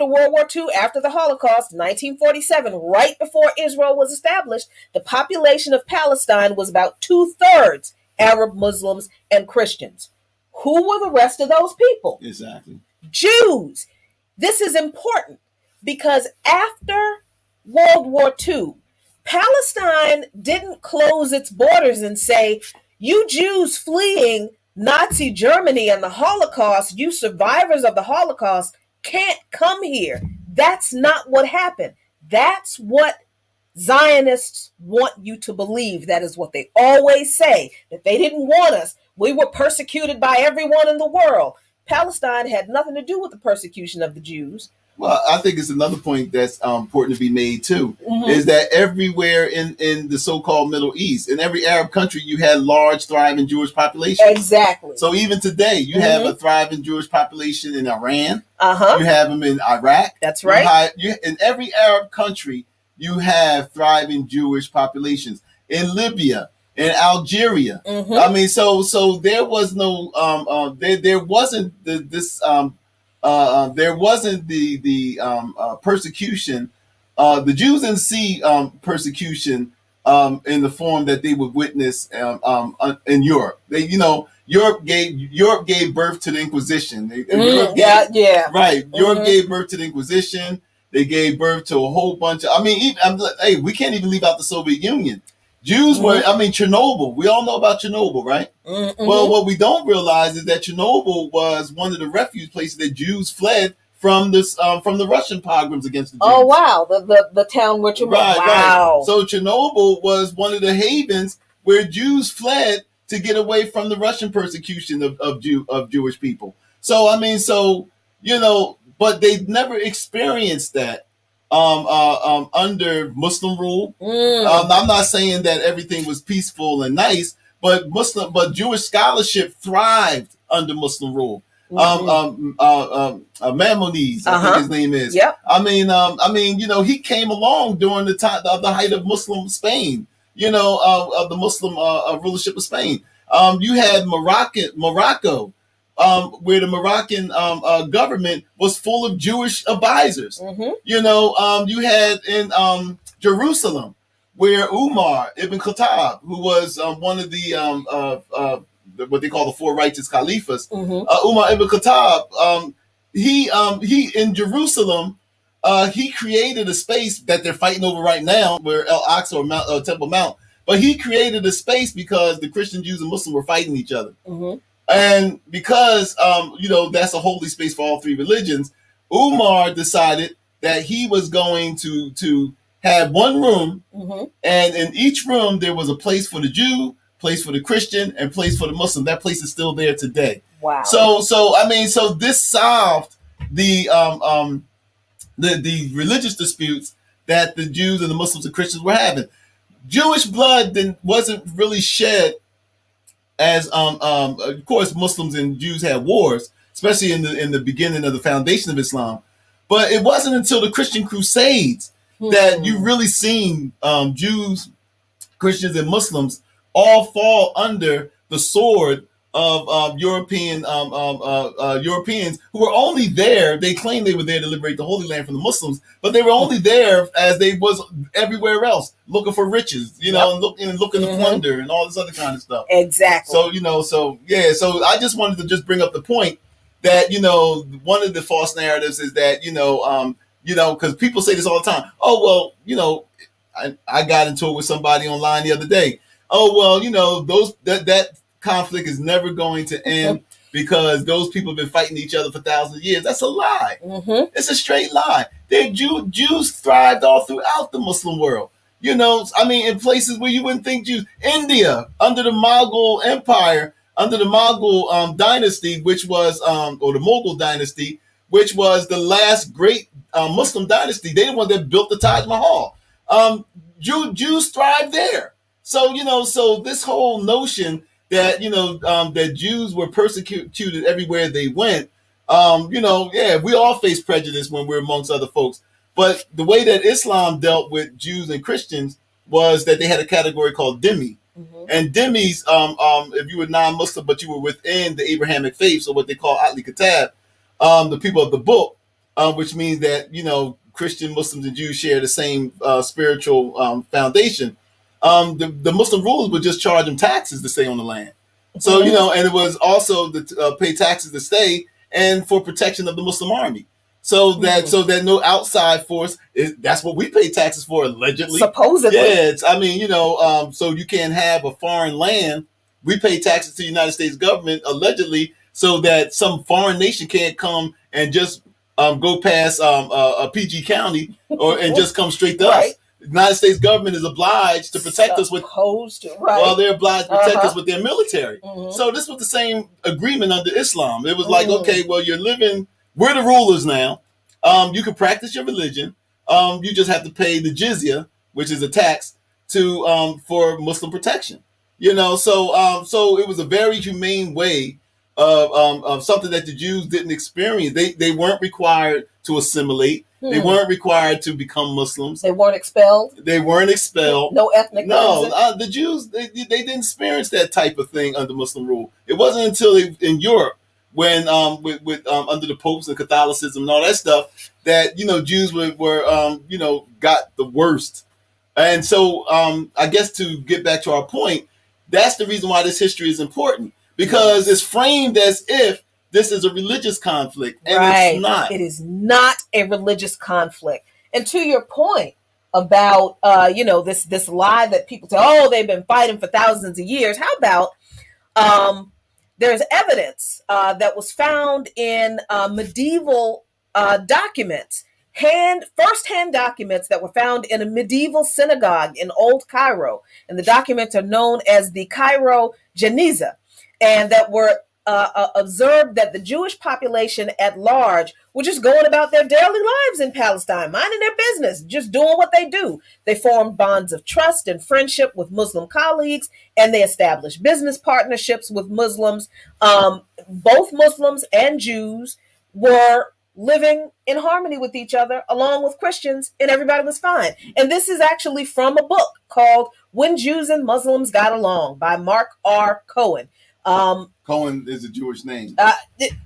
World War II, after the Holocaust, 1947, right before Israel was established. The population of Palestine was about 2/3 Arab, Muslims, and Christians. Who were the rest of those people? Exactly. Jews. This is important because after World War II, Palestine didn't close its borders and say, you Jews fleeing Nazi Germany and the Holocaust, you survivors of the Holocaust, can't come here. That's not what happened. That's what Zionists want you to believe. That is what they always say, that they didn't want us. We were persecuted by everyone in the world. Palestine had nothing to do with the persecution of the Jews. Well, I think it's another point that's important to be made too, is that everywhere in the so-called Middle East, in every Arab country, you had large, thriving Jewish populations. Exactly. So even today, you have a thriving Jewish population in Iran. You have them in Iraq. That's right. In every Arab country, you have thriving Jewish populations. In Libya, in Algeria. I mean, so there was no there wasn't there wasn't the persecution. The Jews didn't see persecution in the form that they would witness in Europe. Europe gave birth to the Inquisition. Europe gave birth to the Inquisition. They gave birth to a whole bunch of. I mean, we can't even leave out the Soviet Union. Jews were, Chernobyl. We all know about Chernobyl, right? Well, what we don't realize is that Chernobyl was one of the refuge places that Jews fled from the Russian pogroms against the Jews. Oh, wow. The town where Chernobyl. Wow. Right. So Chernobyl was one of the havens where Jews fled to get away from the Russian persecution of Jewish people. So, but they never experienced that. Under Muslim rule. I'm not saying that everything was peaceful and nice, but Jewish scholarship thrived under Muslim rule. Maimonides, I think his name is. Yep. He came along during the time of the height of Muslim Spain, of the Muslim rulership of Spain. You had Morocco, where the Moroccan government was full of Jewish advisors. You had in Jerusalem, where Umar ibn Khattab, who was one of the what they call the four righteous caliphs, Umar ibn Khattab, he in Jerusalem, he created a space that they're fighting over right now, where El Aqsa or Temple Mount. But he created a space because the Christian, Jews, and Muslims were fighting each other. And because, that's a holy space for all three religions, Umar decided that he was going to have one room, and in each room there was a place for the Jew, place for the Christian, and place for the Muslim. That place is still there today. Wow. So this solved the religious disputes that the Jews and the Muslims and Christians were having. Jewish blood wasn't really shed. As of course, Muslims and Jews had wars, especially in the beginning of the foundation of Islam. But it wasn't until the Christian Crusades that you really seen Jews, Christians, and Muslims all fall under the sword of Europeans who were only there. They claimed they were there to liberate the Holy Land from the Muslims, but they were only there as they was everywhere else, looking for riches, and looking to plunder and all this other kind of stuff. Exactly. So So I just wanted to just bring up the point that one of the false narratives is that because people say this all the time. Oh well, I got into it with somebody online the other day. Oh well, that conflict is never going to end because those people have been fighting each other for thousands of years. That's a lie. Mm-hmm. It's a straight lie. Jews thrived all throughout the Muslim world. You know, I mean, in places where you wouldn't think Jews. India, under the Mughal Empire, under the Mughal dynasty, which was, or the Mughal dynasty, which was the last great Muslim dynasty. They're the one that built the Taj Mahal. Jews thrived there. So, you know, so this whole notion that, you know, that Jews were persecuted everywhere they went, you know, yeah, we all face prejudice when we're amongst other folks. But the way that Islam dealt with Jews and Christians was that they had a category called dhimmi. Mm-hmm. And dhimmis, if you were non-Muslim, but you were within the Abrahamic faith, so what they call Ahli Kitab, the people of the book, which means that, you know, Christian, Muslims, and Jews share the same spiritual foundation. The Muslim rulers would just charge them taxes to stay on the land. So, you know, and it was also to pay taxes to stay and for protection of the Muslim army. So that no outside force, that's what we pay taxes for, allegedly. Supposedly. Yeah, I mean, you know, so you can't have a foreign land. We pay taxes to the United States government, allegedly, so that some foreign nation can't come and just go past a PG County and just come straight to us. The United States government is obliged to protect us with. Well, they're obliged to protect us with their military. Mm-hmm. So this was the same agreement under Islam. It was like, okay, well, you're living. We're the rulers now. You can practice your religion. You just have to pay the jizya, which is a tax, to for Muslim protection. You know, so it was a very humane way of something that the Jews didn't experience. They weren't required to assimilate. They weren't required to become Muslims. They weren't expelled. They weren't expelled. No ethnic. No, the Jews they didn't experience that type of thing under Muslim rule. It wasn't until in Europe, when with under the popes and Catholicism and all that stuff, that, you know, Jews were you know, got the worst. And so I guess to get back to our point, that's the reason why this history is important, because it's framed as if this is a religious conflict, and it's not. It is not a religious conflict. And to your point about you know, this lie that people say, oh, they've been fighting for thousands of years. How about there's evidence that was found in medieval documents, first-hand documents that were found in a medieval synagogue in Old Cairo. And the documents are known as the Cairo Geniza, and that were observed that the Jewish population at large were just going about their daily lives in Palestine, minding their business, just doing what they do. They formed bonds of trust and friendship with Muslim colleagues, and they established business partnerships with Muslims. Both Muslims and Jews were living in harmony with each other, along with Christians, and everybody was fine. And this is actually from a book called When Jews and Muslims Got Along by Mark R. Cohen. Cohen is a Jewish name.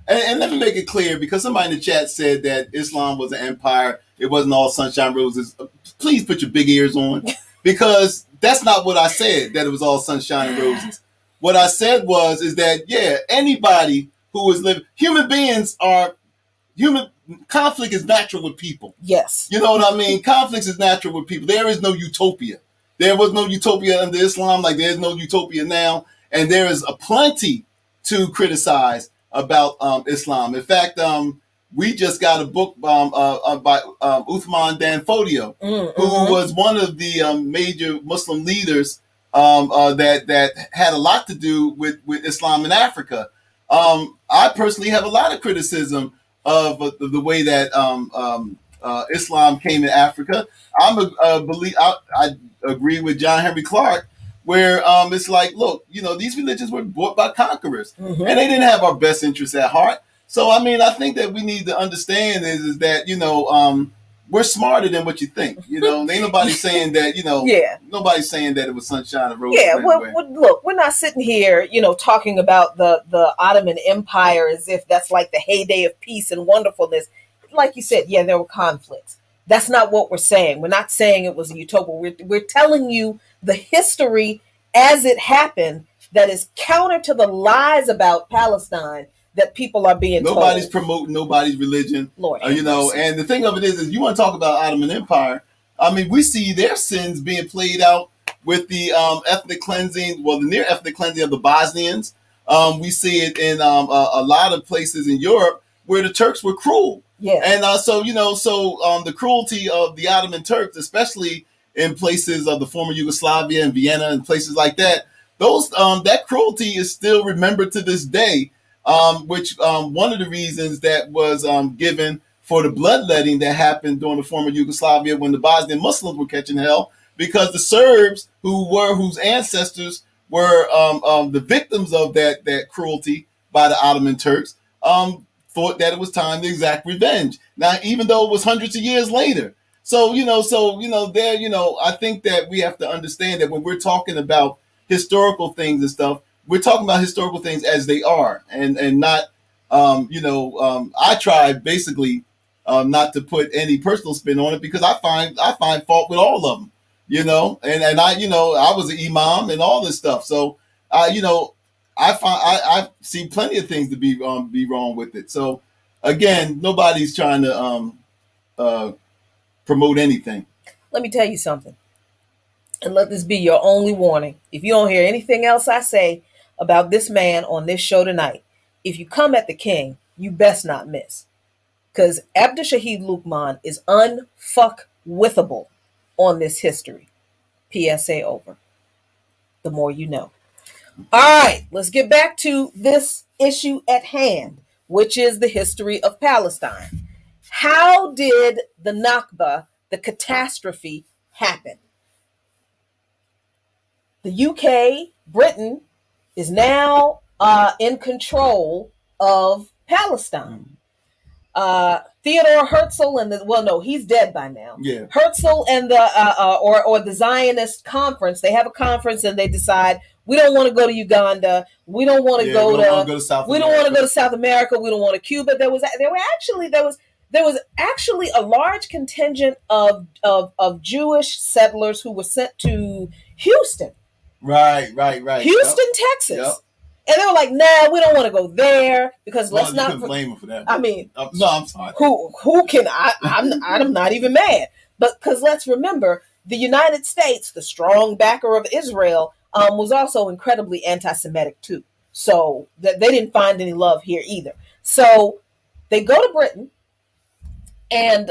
And let me make it clear, because somebody in the chat said that Islam was an empire. It wasn't all sunshine roses. Please put your big ears on, because that's not what I said, that it was all sunshine and roses. What I said is that, yeah, anybody who is living, conflict is natural with people. Yes. You know what I mean? Conflict is natural with people. There is no utopia. There was no utopia under Islam, like there's no utopia now. And there is a plenty to criticize about Islam. In fact, we just got a book by Uthman Danfodio, who was one of the major Muslim leaders that had a lot to do with Islam in Africa. I personally have a lot of criticism of the way that Islam came in Africa. I agree with John Henry Clark, where it's like, look, you know, these religions were brought by conquerors, and they didn't have our best interests at heart. So, I mean, I think that we need to understand is that, you know, we're smarter than what you think. You know, ain't nobody saying that, you know, nobody's saying that it was sunshine and roses. Yeah, look, we're not sitting here, you know, talking about the Ottoman Empire as if that's like the heyday of peace and wonderfulness. Like you said, yeah, there were conflicts. That's not what we're saying. We're not saying it was a utopia. We're telling you the history as it happened that is counter to the lies about Palestine that people are being told. Nobody's promoting nobody's religion. Lord, you know, and the thing of it is you want to talk about Ottoman Empire. I mean, we see their sins being played out with the ethnic cleansing, well, the near ethnic cleansing of the Bosnians. We see it in a lot of places in Europe where the Turks were cruel. Yeah. And the cruelty of the Ottoman Turks, especially in places of the former Yugoslavia and Vienna and places like that, that cruelty is still remembered to this day. Which one of the reasons that was given for the bloodletting that happened during the former Yugoslavia when the Bosnian Muslims were catching hell, because the Serbs whose ancestors were the victims of that cruelty by the Ottoman Turks, thought that it was time to exact revenge. Now, even though it was hundreds of years later. I think that we have to understand that when we're talking about historical things and stuff, we're talking about historical things as they are, and not, I try basically not to put any personal spin on it, because I find fault with all of them, and I was an imam and all this stuff. So, I see plenty of things to be wrong with it. So, again, nobody's trying to promote anything. Let me tell you something, and let this be your only warning. If you don't hear anything else I say about this man on this show tonight, if you come at the king, you best not miss. Because Abdushahid Lukman is unfuck-withable on this history. PSA over. The more you know. All right, let's get back to this issue at hand, which is the history of Palestine. How did the Nakba, the catastrophe, happen? The UK, Britain, is now in control of Palestine. Theodore Herzl he's dead by now. Yeah. Herzl and the Zionist conference, they have a conference and they decide, we don't want to go to Uganda. We don't want to go to South America. We don't want to go to South America. We don't want to Cuba. There was actually a large contingent of Jewish settlers who were sent to Houston. Right. Houston, Texas. Yep. And they were like, nah, we don't want to go there because let's not blame them for that. I mean, no, I'm sorry. Who can I'm not even mad. But because let's remember, the United States, the strong backer of Israel, was also incredibly anti-Semitic too. So they didn't find any love here either. So they go to Britain, and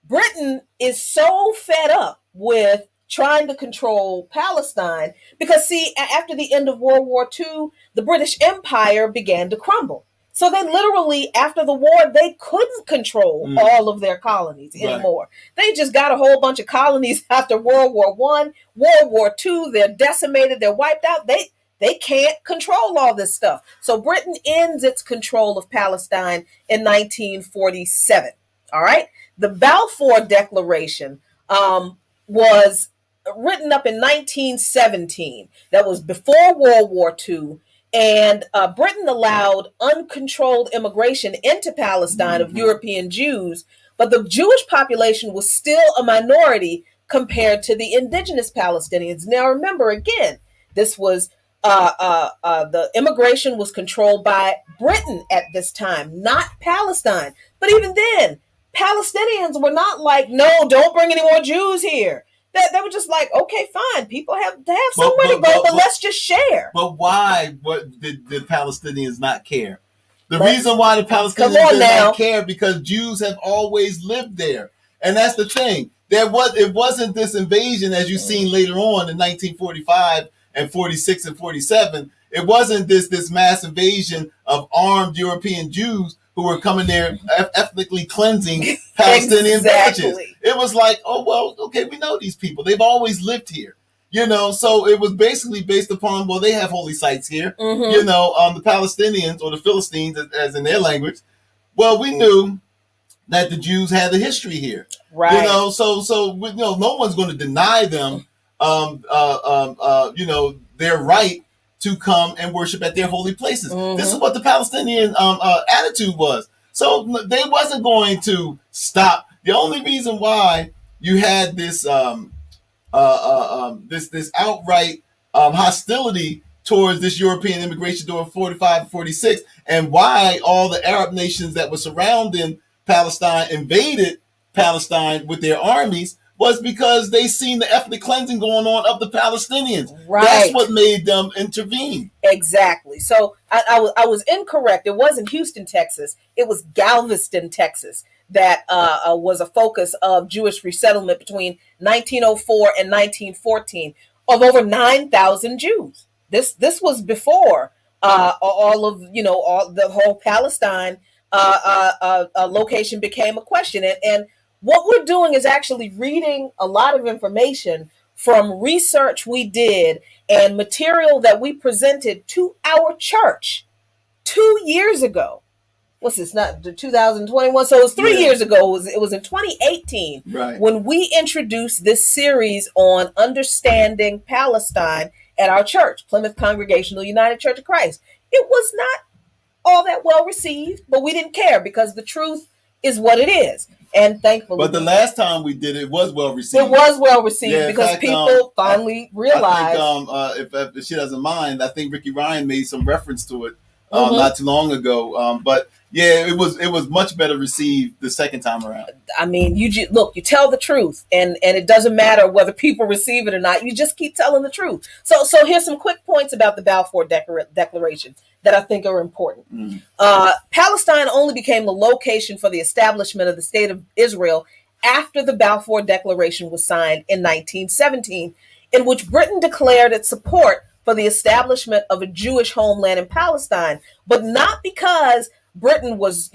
Britain is so fed up with trying to control Palestine because, see, after the end of World War II, the British Empire began to crumble. So they literally, after the war, they couldn't control all of their colonies anymore. Right. They just got a whole bunch of colonies after World War I, World War II. They're decimated. They're wiped out. They can't control all this stuff. So Britain ends its control of Palestine in 1947. All right. The Balfour Declaration was written up in 1917. That was before World War II. And Britain allowed uncontrolled immigration into Palestine of European Jews, but the Jewish population was still a minority compared to the indigenous Palestinians. Now, remember, again, this was the immigration was controlled by Britain at this time, not Palestine. But even then, Palestinians were not like, no, don't bring any more Jews here. They were just like, okay, fine. People have to have somewhere to go, but let's just share. But why? What did the Palestinians not care? The reason why the Palestinians did not care because Jews have always lived there, and that's the thing. It wasn't this invasion as you've seen later on in 1945 and 46 and 47. It wasn't this mass invasion of armed European Jews who were coming there ethnically cleansing Palestinian villages. It was like, oh, well, okay, we know these people. They've always lived here. So it was basically based upon, well, they have holy sites here. The Palestinians or the Philistines, as in their language. Well, we knew that the Jews had a history here. Right. So no one's going to deny them, their right to come and worship at their holy places. This is what the Palestinian attitude was. So they wasn't going to stop. The only reason why you had this this outright hostility towards this European immigration during 45 and 46, and why all the Arab nations that were surrounding Palestine invaded Palestine with their armies was because they seen the ethnic cleansing going on of the Palestinians. Right. That's what made them intervene. Exactly. So I was incorrect. It wasn't Houston, Texas. It was Galveston, Texas, that was a focus of Jewish resettlement between 1904 and 1914 of over 9,000 Jews. This was before all of all the whole Palestine location became a question. And what we're doing is actually reading a lot of information from research we did and material that we presented to our church 2 years ago. What's this? Not 2021. So it was 3 years ago. It was in 2018 when we introduced this series on understanding Palestine at our church, Plymouth Congregational United Church of Christ. It was not all that well received, but we didn't care because the truth is what it is. And thankfully, but the last time we did it was well received. It was well received because people finally realized. I think, if she doesn't mind, I think Ricky Ryan made some reference to it not too long ago. But yeah, it was much better received the second time around. I mean, you tell the truth, and it doesn't matter whether people receive it or not. You just keep telling the truth. So here's some quick points about the Balfour Declaration that I think are important. Palestine only became the location for the establishment of the state of Israel after the Balfour Declaration was signed in 1917, in which Britain declared its support for the establishment of a Jewish homeland in Palestine, but not because Britain was,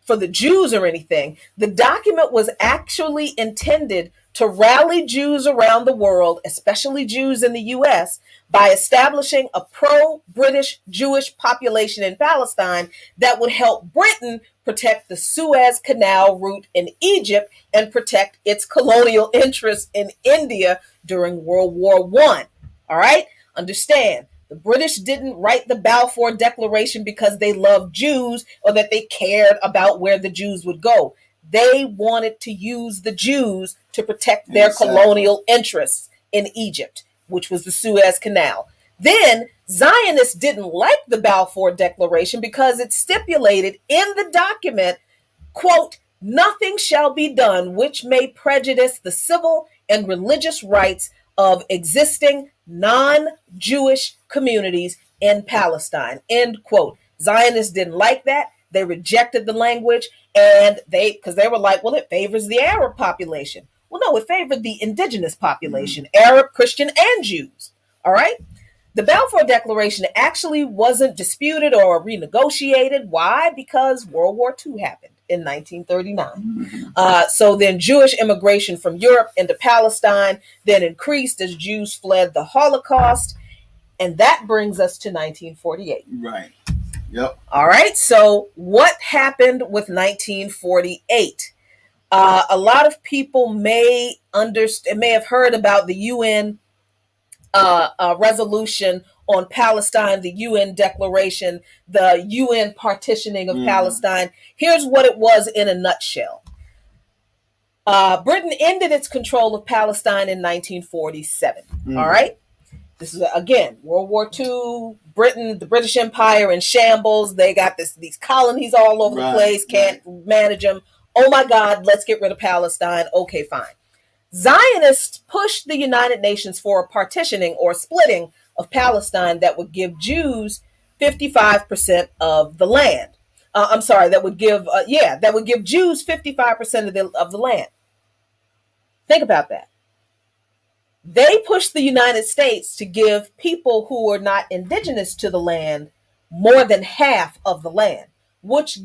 for the Jews or anything. The document was actually intended to rally Jews around the world, especially Jews in the U.S., by establishing a pro-British Jewish population in Palestine that would help Britain protect the Suez Canal route in Egypt and protect its colonial interests in India during World War I. All right? Understand, the British didn't write the Balfour Declaration because they loved Jews or that they cared about where the Jews would go. They wanted to use the Jews to protect their colonial interests in Egypt, which was the Suez Canal. Then Zionists didn't like the Balfour Declaration because it stipulated in the document, quote, "Nothing shall be done which may prejudice the civil and religious rights of existing non-Jewish communities in Palestine," end quote. Zionists didn't like that. They rejected the language, and because they were like, well, it favors the Arab population. Well, no, it favored the indigenous population, Arab, Christian, and Jews. All right. The Balfour Declaration actually wasn't disputed or renegotiated. Why? Because World War II happened in 1939. So then Jewish immigration from Europe into Palestine then increased as Jews fled the Holocaust. And that brings us to 1948. Right. Yep. All right. So what happened with 1948? A lot of people may have heard about the UN resolution on Palestine, the UN declaration, the UN partitioning of Palestine. Here's what it was in a nutshell. Britain ended its control of Palestine in 1947. All right. This is, again, World War II, Britain, the British Empire in shambles. They got these colonies all over the place, can't manage them. Oh my God, let's get rid of Palestine. Okay, fine. Zionists pushed the United Nations for a partitioning or splitting of Palestine that would give Jews 55% of the land. That would give Jews 55% of the land. Think about that. They pushed the United States to give people who are not indigenous to the land more than half of the land, which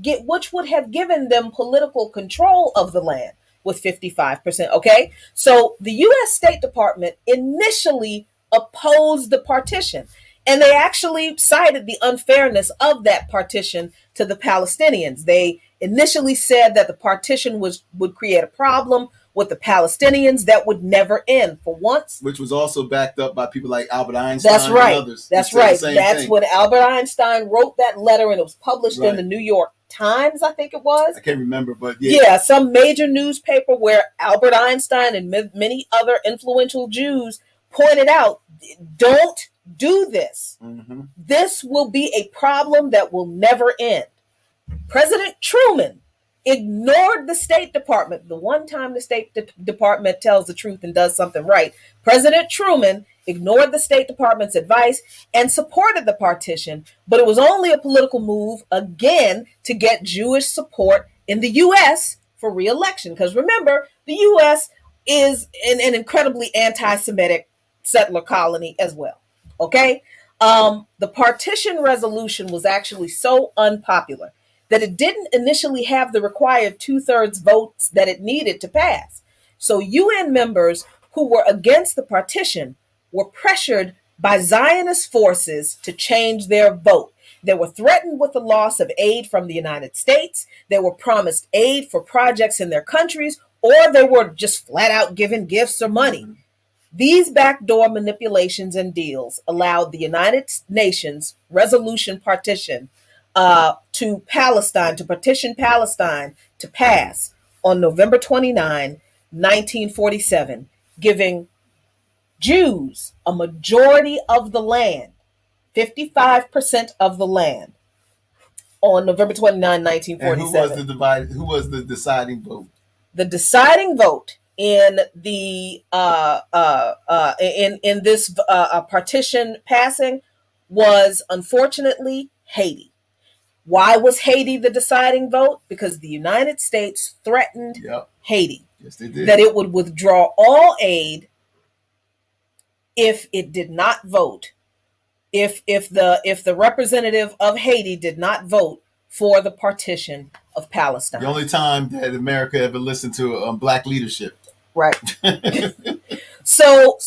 would have given them political control of the land with 55%. Okay, so the U.S. State Department initially opposed the partition, and they actually cited the unfairness of that partition to the Palestinians. They initially said that the partition would create a problem with the Palestinians that would never end for once. Which was also backed up by people like Albert Einstein. That's right. And others. That's right. That's when Albert Einstein wrote that letter, and it was published in the New York Times, I think it was. I can't remember, but yeah, some major newspaper where Albert Einstein and many other influential Jews pointed out, don't do this. This will be a problem that will never end. President Truman ignored the State Department. The one time the State Department tells the truth and does something right, President Truman ignored the State Department's advice and supported the partition, but it was only a political move, again, to get Jewish support in the U.S. for re-election. Because remember, the U.S. is an incredibly anti-Semitic settler colony as well. Okay? The partition resolution was actually so unpopular that it didn't initially have the required 2/3 votes that it needed to pass. So UN members who were against the partition were pressured by Zionist forces to change their vote. They were threatened with the loss of aid from the United States. They were promised aid for projects in their countries, or they were just flat out given gifts or money. These backdoor manipulations and deals allowed the United Nations resolution partition to partition Palestine to pass on November 29, 1947, giving Jews a majority of the land, 55% of the land, on November 29, 1947. And who was the deciding vote? The deciding vote in the in this partition passing was, unfortunately, Haiti. Why was Haiti the deciding vote? Because the United States threatened Haiti that it would withdraw all aid if it did not vote, if the representative of Haiti did not vote for the partition of Palestine. The only time that America ever listened to black leadership. Right. So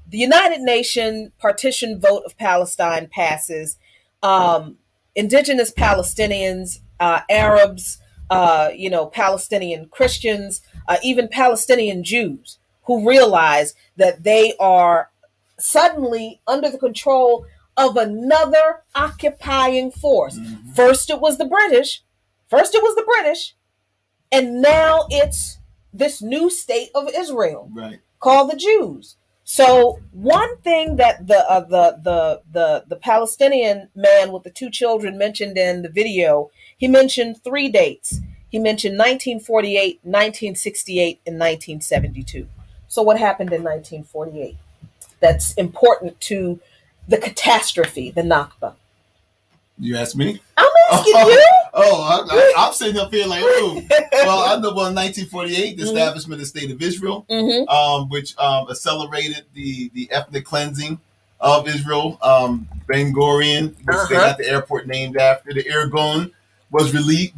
the United Nations partition vote of Palestine passes. Indigenous Palestinians, Arabs, Palestinian Christians, even Palestinian Jews who realize that they are suddenly under the control of another occupying force. Mm-hmm. First it was the British, and now it's this new state of Israel, right, called the Jews. So one thing that the Palestinian man with the 2 children mentioned in the video, he mentioned 3 dates. He mentioned 1948, 1968, and 1972. So what happened in 1948? That's important to the catastrophe, the Nakba. You asked me? I'm asking you. I'm sitting up here like, oh. Well, I know about 1948, the establishment of the State of Israel, which accelerated the ethnic cleansing of Israel. Ben Gurion, which they got the airport named after. The Irgun was released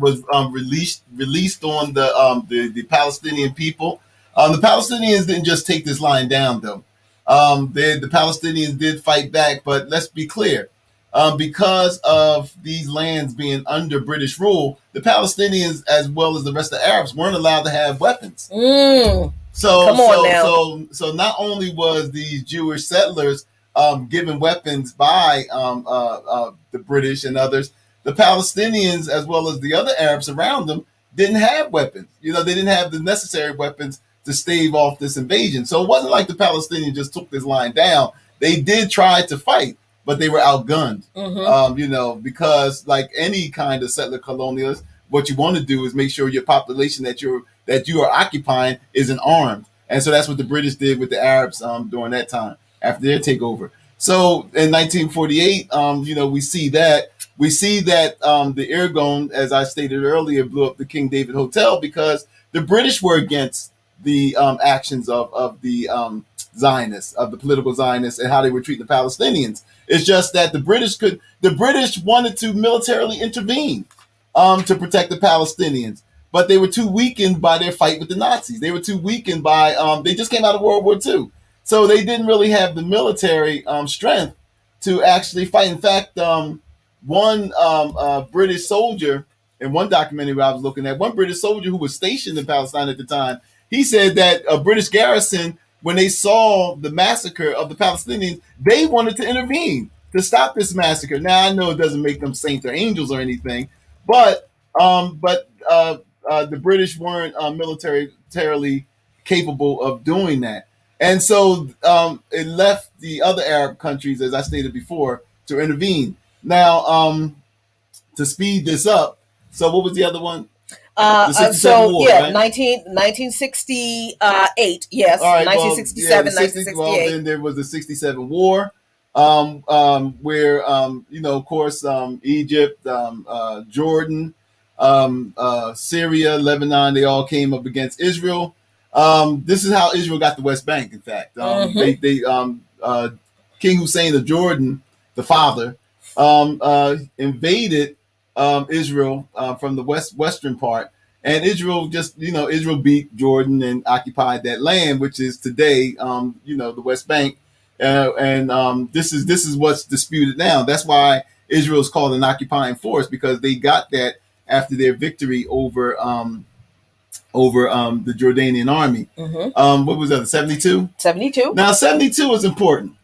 on the Palestinian people. The Palestinians didn't just take this line down, though. The Palestinians did fight back, but let's be clear. Because of these lands being under British rule, the Palestinians, as well as the rest of the Arabs, weren't allowed to have weapons. So not only was these Jewish settlers given weapons by the British and others, the Palestinians, as well as the other Arabs around them, didn't have weapons. They didn't have the necessary weapons to stave off this invasion. So it wasn't like the Palestinians just took this line down. They did try to fight, but they were outgunned, because like any kind of settler colonialist, what you want to do is make sure your population that you are occupying isn't armed. And so that's what the British did with the Arabs during that time after their takeover. So in 1948, we see that the Irgun, as I stated earlier, blew up the King David Hotel because the British were against the actions of the Zionists, of the political Zionists, and how they were treating the Palestinians. It's just that the British wanted to militarily intervene to protect the Palestinians, but they were too weakened by their fight with the Nazis. They were too weakened by, they just came out of World War II. So they didn't really have the military strength to actually fight. In fact, one British soldier, in one documentary I was looking at, one British soldier who was stationed in Palestine at the time, he said that a British garrison, when they saw the massacre of the Palestinians, they wanted to intervene to stop this massacre. Now, I know it doesn't make them saints or angels or anything, but the British weren't militarily capable of doing that. And so it left the other Arab countries, as I stated before, to intervene. Now, to speed this up, so what was the other one? The 67 war, right? 1968. Yes, all right, 1967, well, 1968. Well, then there was the 67 war, where of course, Egypt, Jordan, Syria, Lebanon, they all came up against Israel. This is how Israel got the West Bank. In fact, King Hussein of Jordan, the father, invaded Israel from the western part, and Israel Israel beat Jordan and occupied that land, which is today the West Bank, and this is what's disputed now. That's why Israel is called an occupying force, because they got that after their victory over the Jordanian army. What was that? 72. 72. Now 72 is important.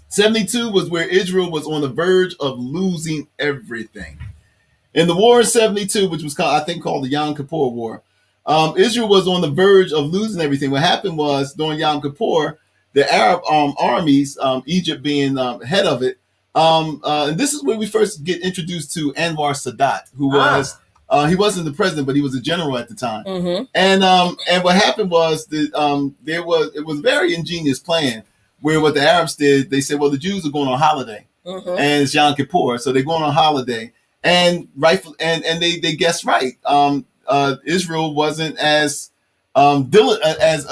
72 was where Israel was on the verge of losing everything. In the war in 72, which was I think called the Yom Kippur War, Israel was on the verge of losing everything. What happened was, during Yom Kippur, the Arab armies, Egypt being head of it, and this is where we first get introduced to Anwar Sadat, who was he wasn't the president, but he was a general at the time. And what happened was that it was a very ingenious plan, where what the Arabs did, they said, well, the Jews are going on holiday, and it's Yom Kippur, so they're going on holiday. And they guessed right. Israel wasn't as diligent as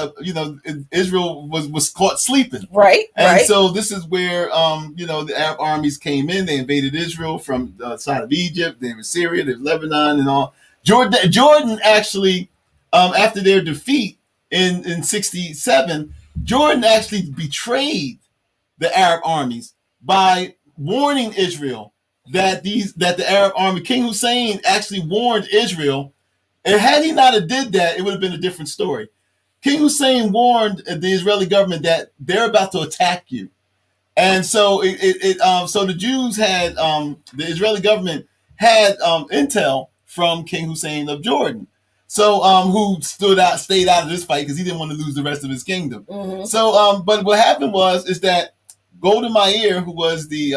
Israel was caught sleeping. Right. And so this is where the Arab armies came in. They invaded Israel from the side of Egypt. They were Syria, they were Lebanon, and all. Jordan actually, after their defeat in 67, Jordan actually betrayed the Arab armies by warning Israel that the Arab army, King Hussein actually warned Israel, and had he not have did that, it would have been a different story. King Hussein warned the Israeli government that they're about to attack you, and so so the Jews had the Israeli government had intel from King Hussein of Jordan, so who stayed out of this fight because he didn't want to lose the rest of his kingdom. So but what happened is that Golda Meir, who was the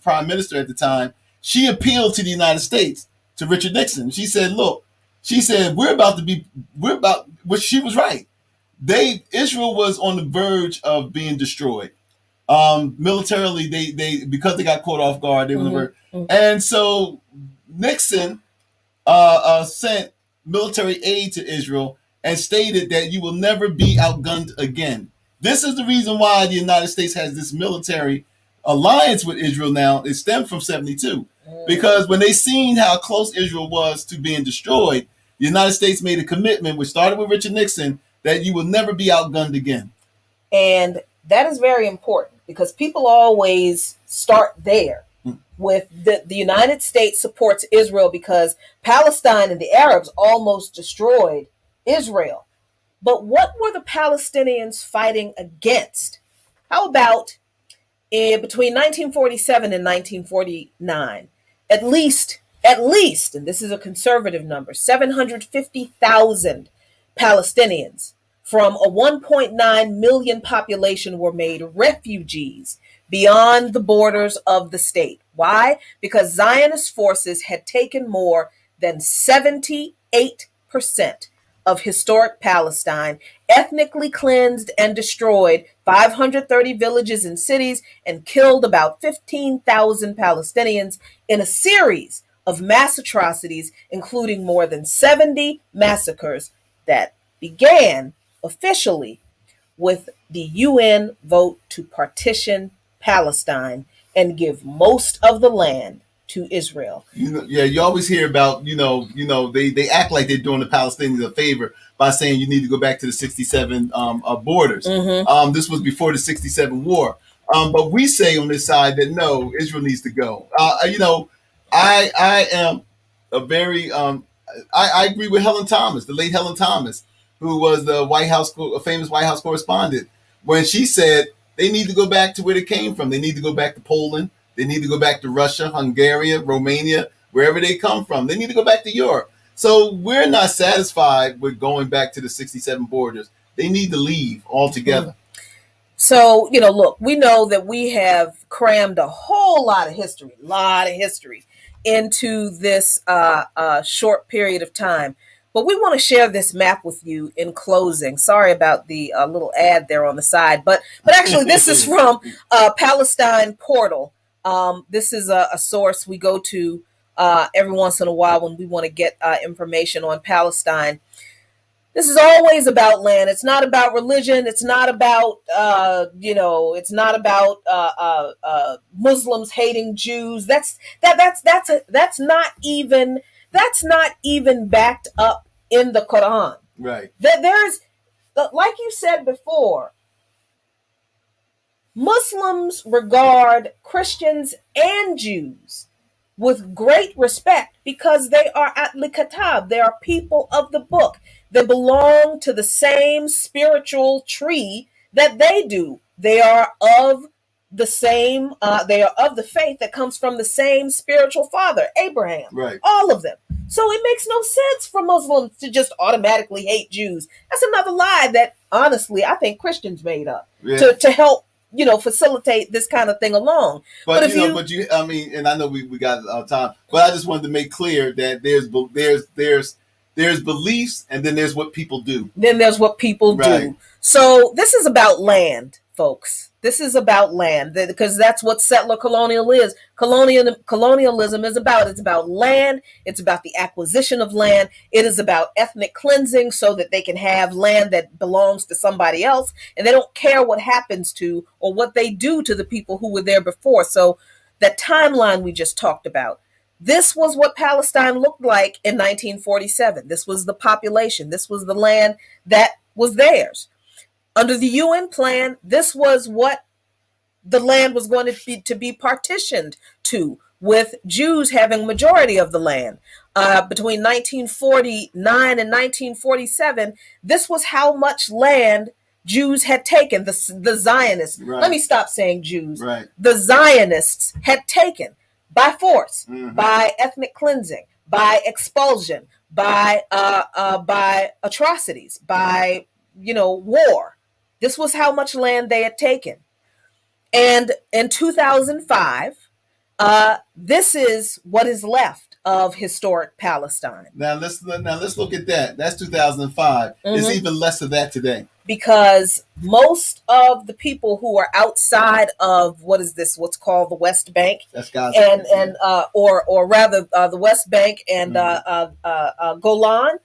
prime minister at the time, she appealed to the United States, to Richard Nixon. She said, look, she said, well, she was right. Israel was on the verge of being destroyed. Militarily, they because they got caught off guard, they were on the verge. And so Nixon sent military aid to Israel and stated that you will never be outgunned again. This is the reason why the United States has this military alliance with Israel now. It stemmed from 72. Because when they seen how close Israel was to being destroyed, the United States made a commitment, which started with Richard Nixon, that you will never be outgunned again. And that is very important, because people always start there with the United States supports Israel because Palestine and the Arabs almost destroyed Israel. But what were the Palestinians fighting against? How about between 1947 and 1949, at least, and this is a conservative number, 750,000 Palestinians from a 1.9 million population were made refugees beyond the borders of the state. Why? Because Zionist forces had taken more than 78% of historic Palestine, ethnically cleansed and destroyed 530 villages and cities, and killed about 15,000 Palestinians in a series of mass atrocities, including more than 70 massacres that began officially with the UN vote to partition Palestine and give most of the land to Israel. You always hear about, they act like they're doing the Palestinians a favor by saying you need to go back to the 67 borders. This was before the 67 war. But we say on this side that no, Israel needs to go. I am a very, I agree with Helen Thomas, the late Helen Thomas, who was the a famous White House correspondent, when she said they need to go back to where they came from. They need to go back to Poland. They need to go back to Russia, Hungary, Romania, wherever they come from. They need to go back to Europe. So we're not satisfied with going back to the 67 borders. They need to leave altogether. So, look, we know that we have crammed a whole lot of history into this short period of time. But we want to share this map with you in closing. Sorry about the little ad there on the side, but actually this is from Palestine Portal. This is a source we go to every once in a while when we want to get information on Palestine. This is always about land. It's not about religion. It's not about it's not about Muslims hating Jews. That's not even backed up in the Quran. Right. There's, like you said before, Muslims regard Christians and Jews with great respect because they are Ahli Kitab. They are people of the book. They belong to the same spiritual tree that they do. They are of the same, they are of the faith that comes from the same spiritual father, Abraham. Right. All of them. So it makes no sense for Muslims to just automatically hate Jews. That's another lie that, honestly, I think Christians made up to help, facilitate this kind of thing along. But I mean, and I know we got time, but I just wanted to make clear that there's beliefs, and then there's what people do. Then there's what people do. So this is about land, folks. This is about land, because that's what settler colonialism is about. It's about land. It's about the acquisition of land. It is about ethnic cleansing so that they can have land that belongs to somebody else, and they don't care what happens to or what they do to the people who were there before. So that timeline we just talked about, this was what Palestine looked like in 1947. This was the population. This was the land that was theirs. Under the UN plan, this was what the land was going to be partitioned to, with Jews having majority of the land. Between 1949 and 1947, this was how much land Jews had taken, the Zionists. Right. Let me stop saying Jews. Right. The Zionists had taken by force, by ethnic cleansing, by expulsion, by atrocities, by war. This was how much land they had taken. And in 2005, this is what is left of historic Palestine. Now let's look at that. That's 2005. It's even less of that today. Because most of the people who are outside of what's called the West Bank, that's Gaza, or rather the West Bank and Golan,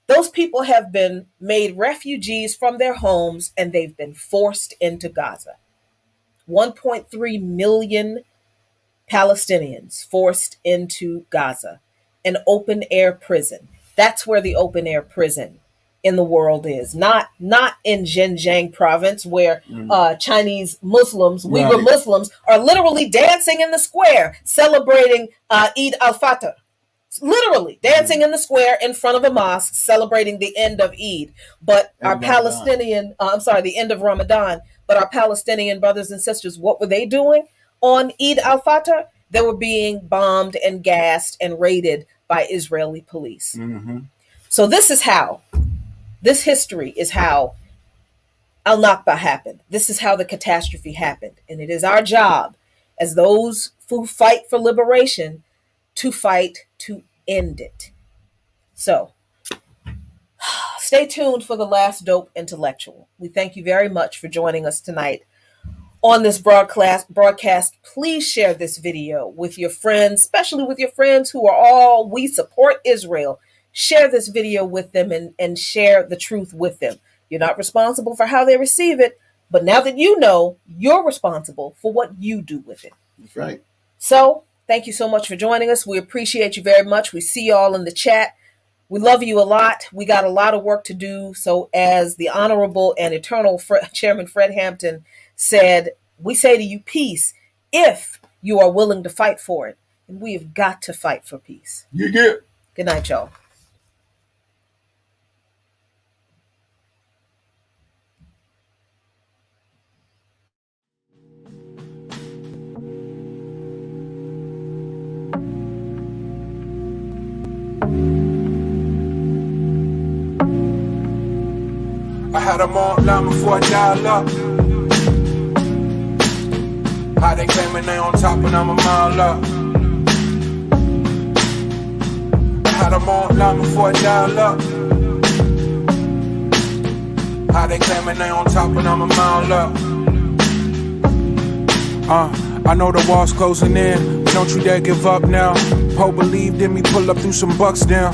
those people have been made refugees from their homes and they've been forced into Gaza. 1.3 million Palestinians forced into Gaza, an open air prison. That's where the open air prison in the world is. Not in Xinjiang province where Chinese Muslims, Uyghur Muslims, are literally dancing in the square celebrating Eid al-Fitr. Literally dancing in the square in front of a mosque celebrating the end of Eid. But our Palestinian, the end of Ramadan. But our Palestinian brothers and sisters, what were they doing on Eid al-Fitr? They were being bombed and gassed and raided by Israeli police. So this history is how al-Nakba happened. This is how the catastrophe happened. And it is our job as those who fight for liberation to fight to end it. So stay tuned for the last dope intellectual. We thank you very much for joining us tonight on this broadcast. Please share this video with your friends, especially with your friends who are we support Israel. Share this video with them and share the truth with them. You're not responsible for how they receive it, but now that you know, you're responsible for what you do with it. That's right. So thank you so much for joining us. We appreciate you very much. We see you all in the chat. We love you a lot. We got a lot of work to do. So as the Honorable and Eternal Chairman Fred Hampton said, we say to you peace if you are willing to fight for it. And we have got to fight for peace. Yeah. Good night, y'all. I had them on line before I dial up. How they came and they on top and I'm a mile up. had them online before I dial up. How they claiming they on top when I'm a mile up. I know the wall's closing in, but don't you dare give up now. Poe believed in me, pull up through some bucks down.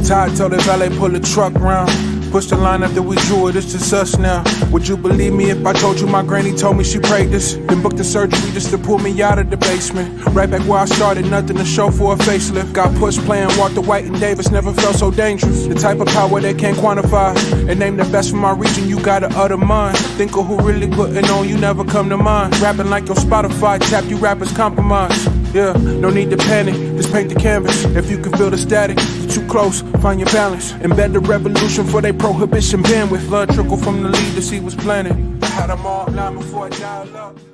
Todd told the valet pull the truck round. Push the line after we drew it, it's just us now. Would you believe me if I told you my granny told me she prayed this? Then booked the surgery just to pull me out of the basement. Right back where I started, nothing to show for a facelift. Got pushed playing Walter White and Davis, never felt so dangerous. The type of power they can't quantify. And name the best from my region, you gotta utter mine. Think of who really putting on, you never come to mind. Rapping like your Spotify, tap you rappers compromise. Yeah, no need to panic, just paint the canvas. If you can feel the static, you're too close, find your balance. Embed the revolution for they prohibition bandwidth. Blood trickle from the lead to see what's planted. I had them all online before I dial up.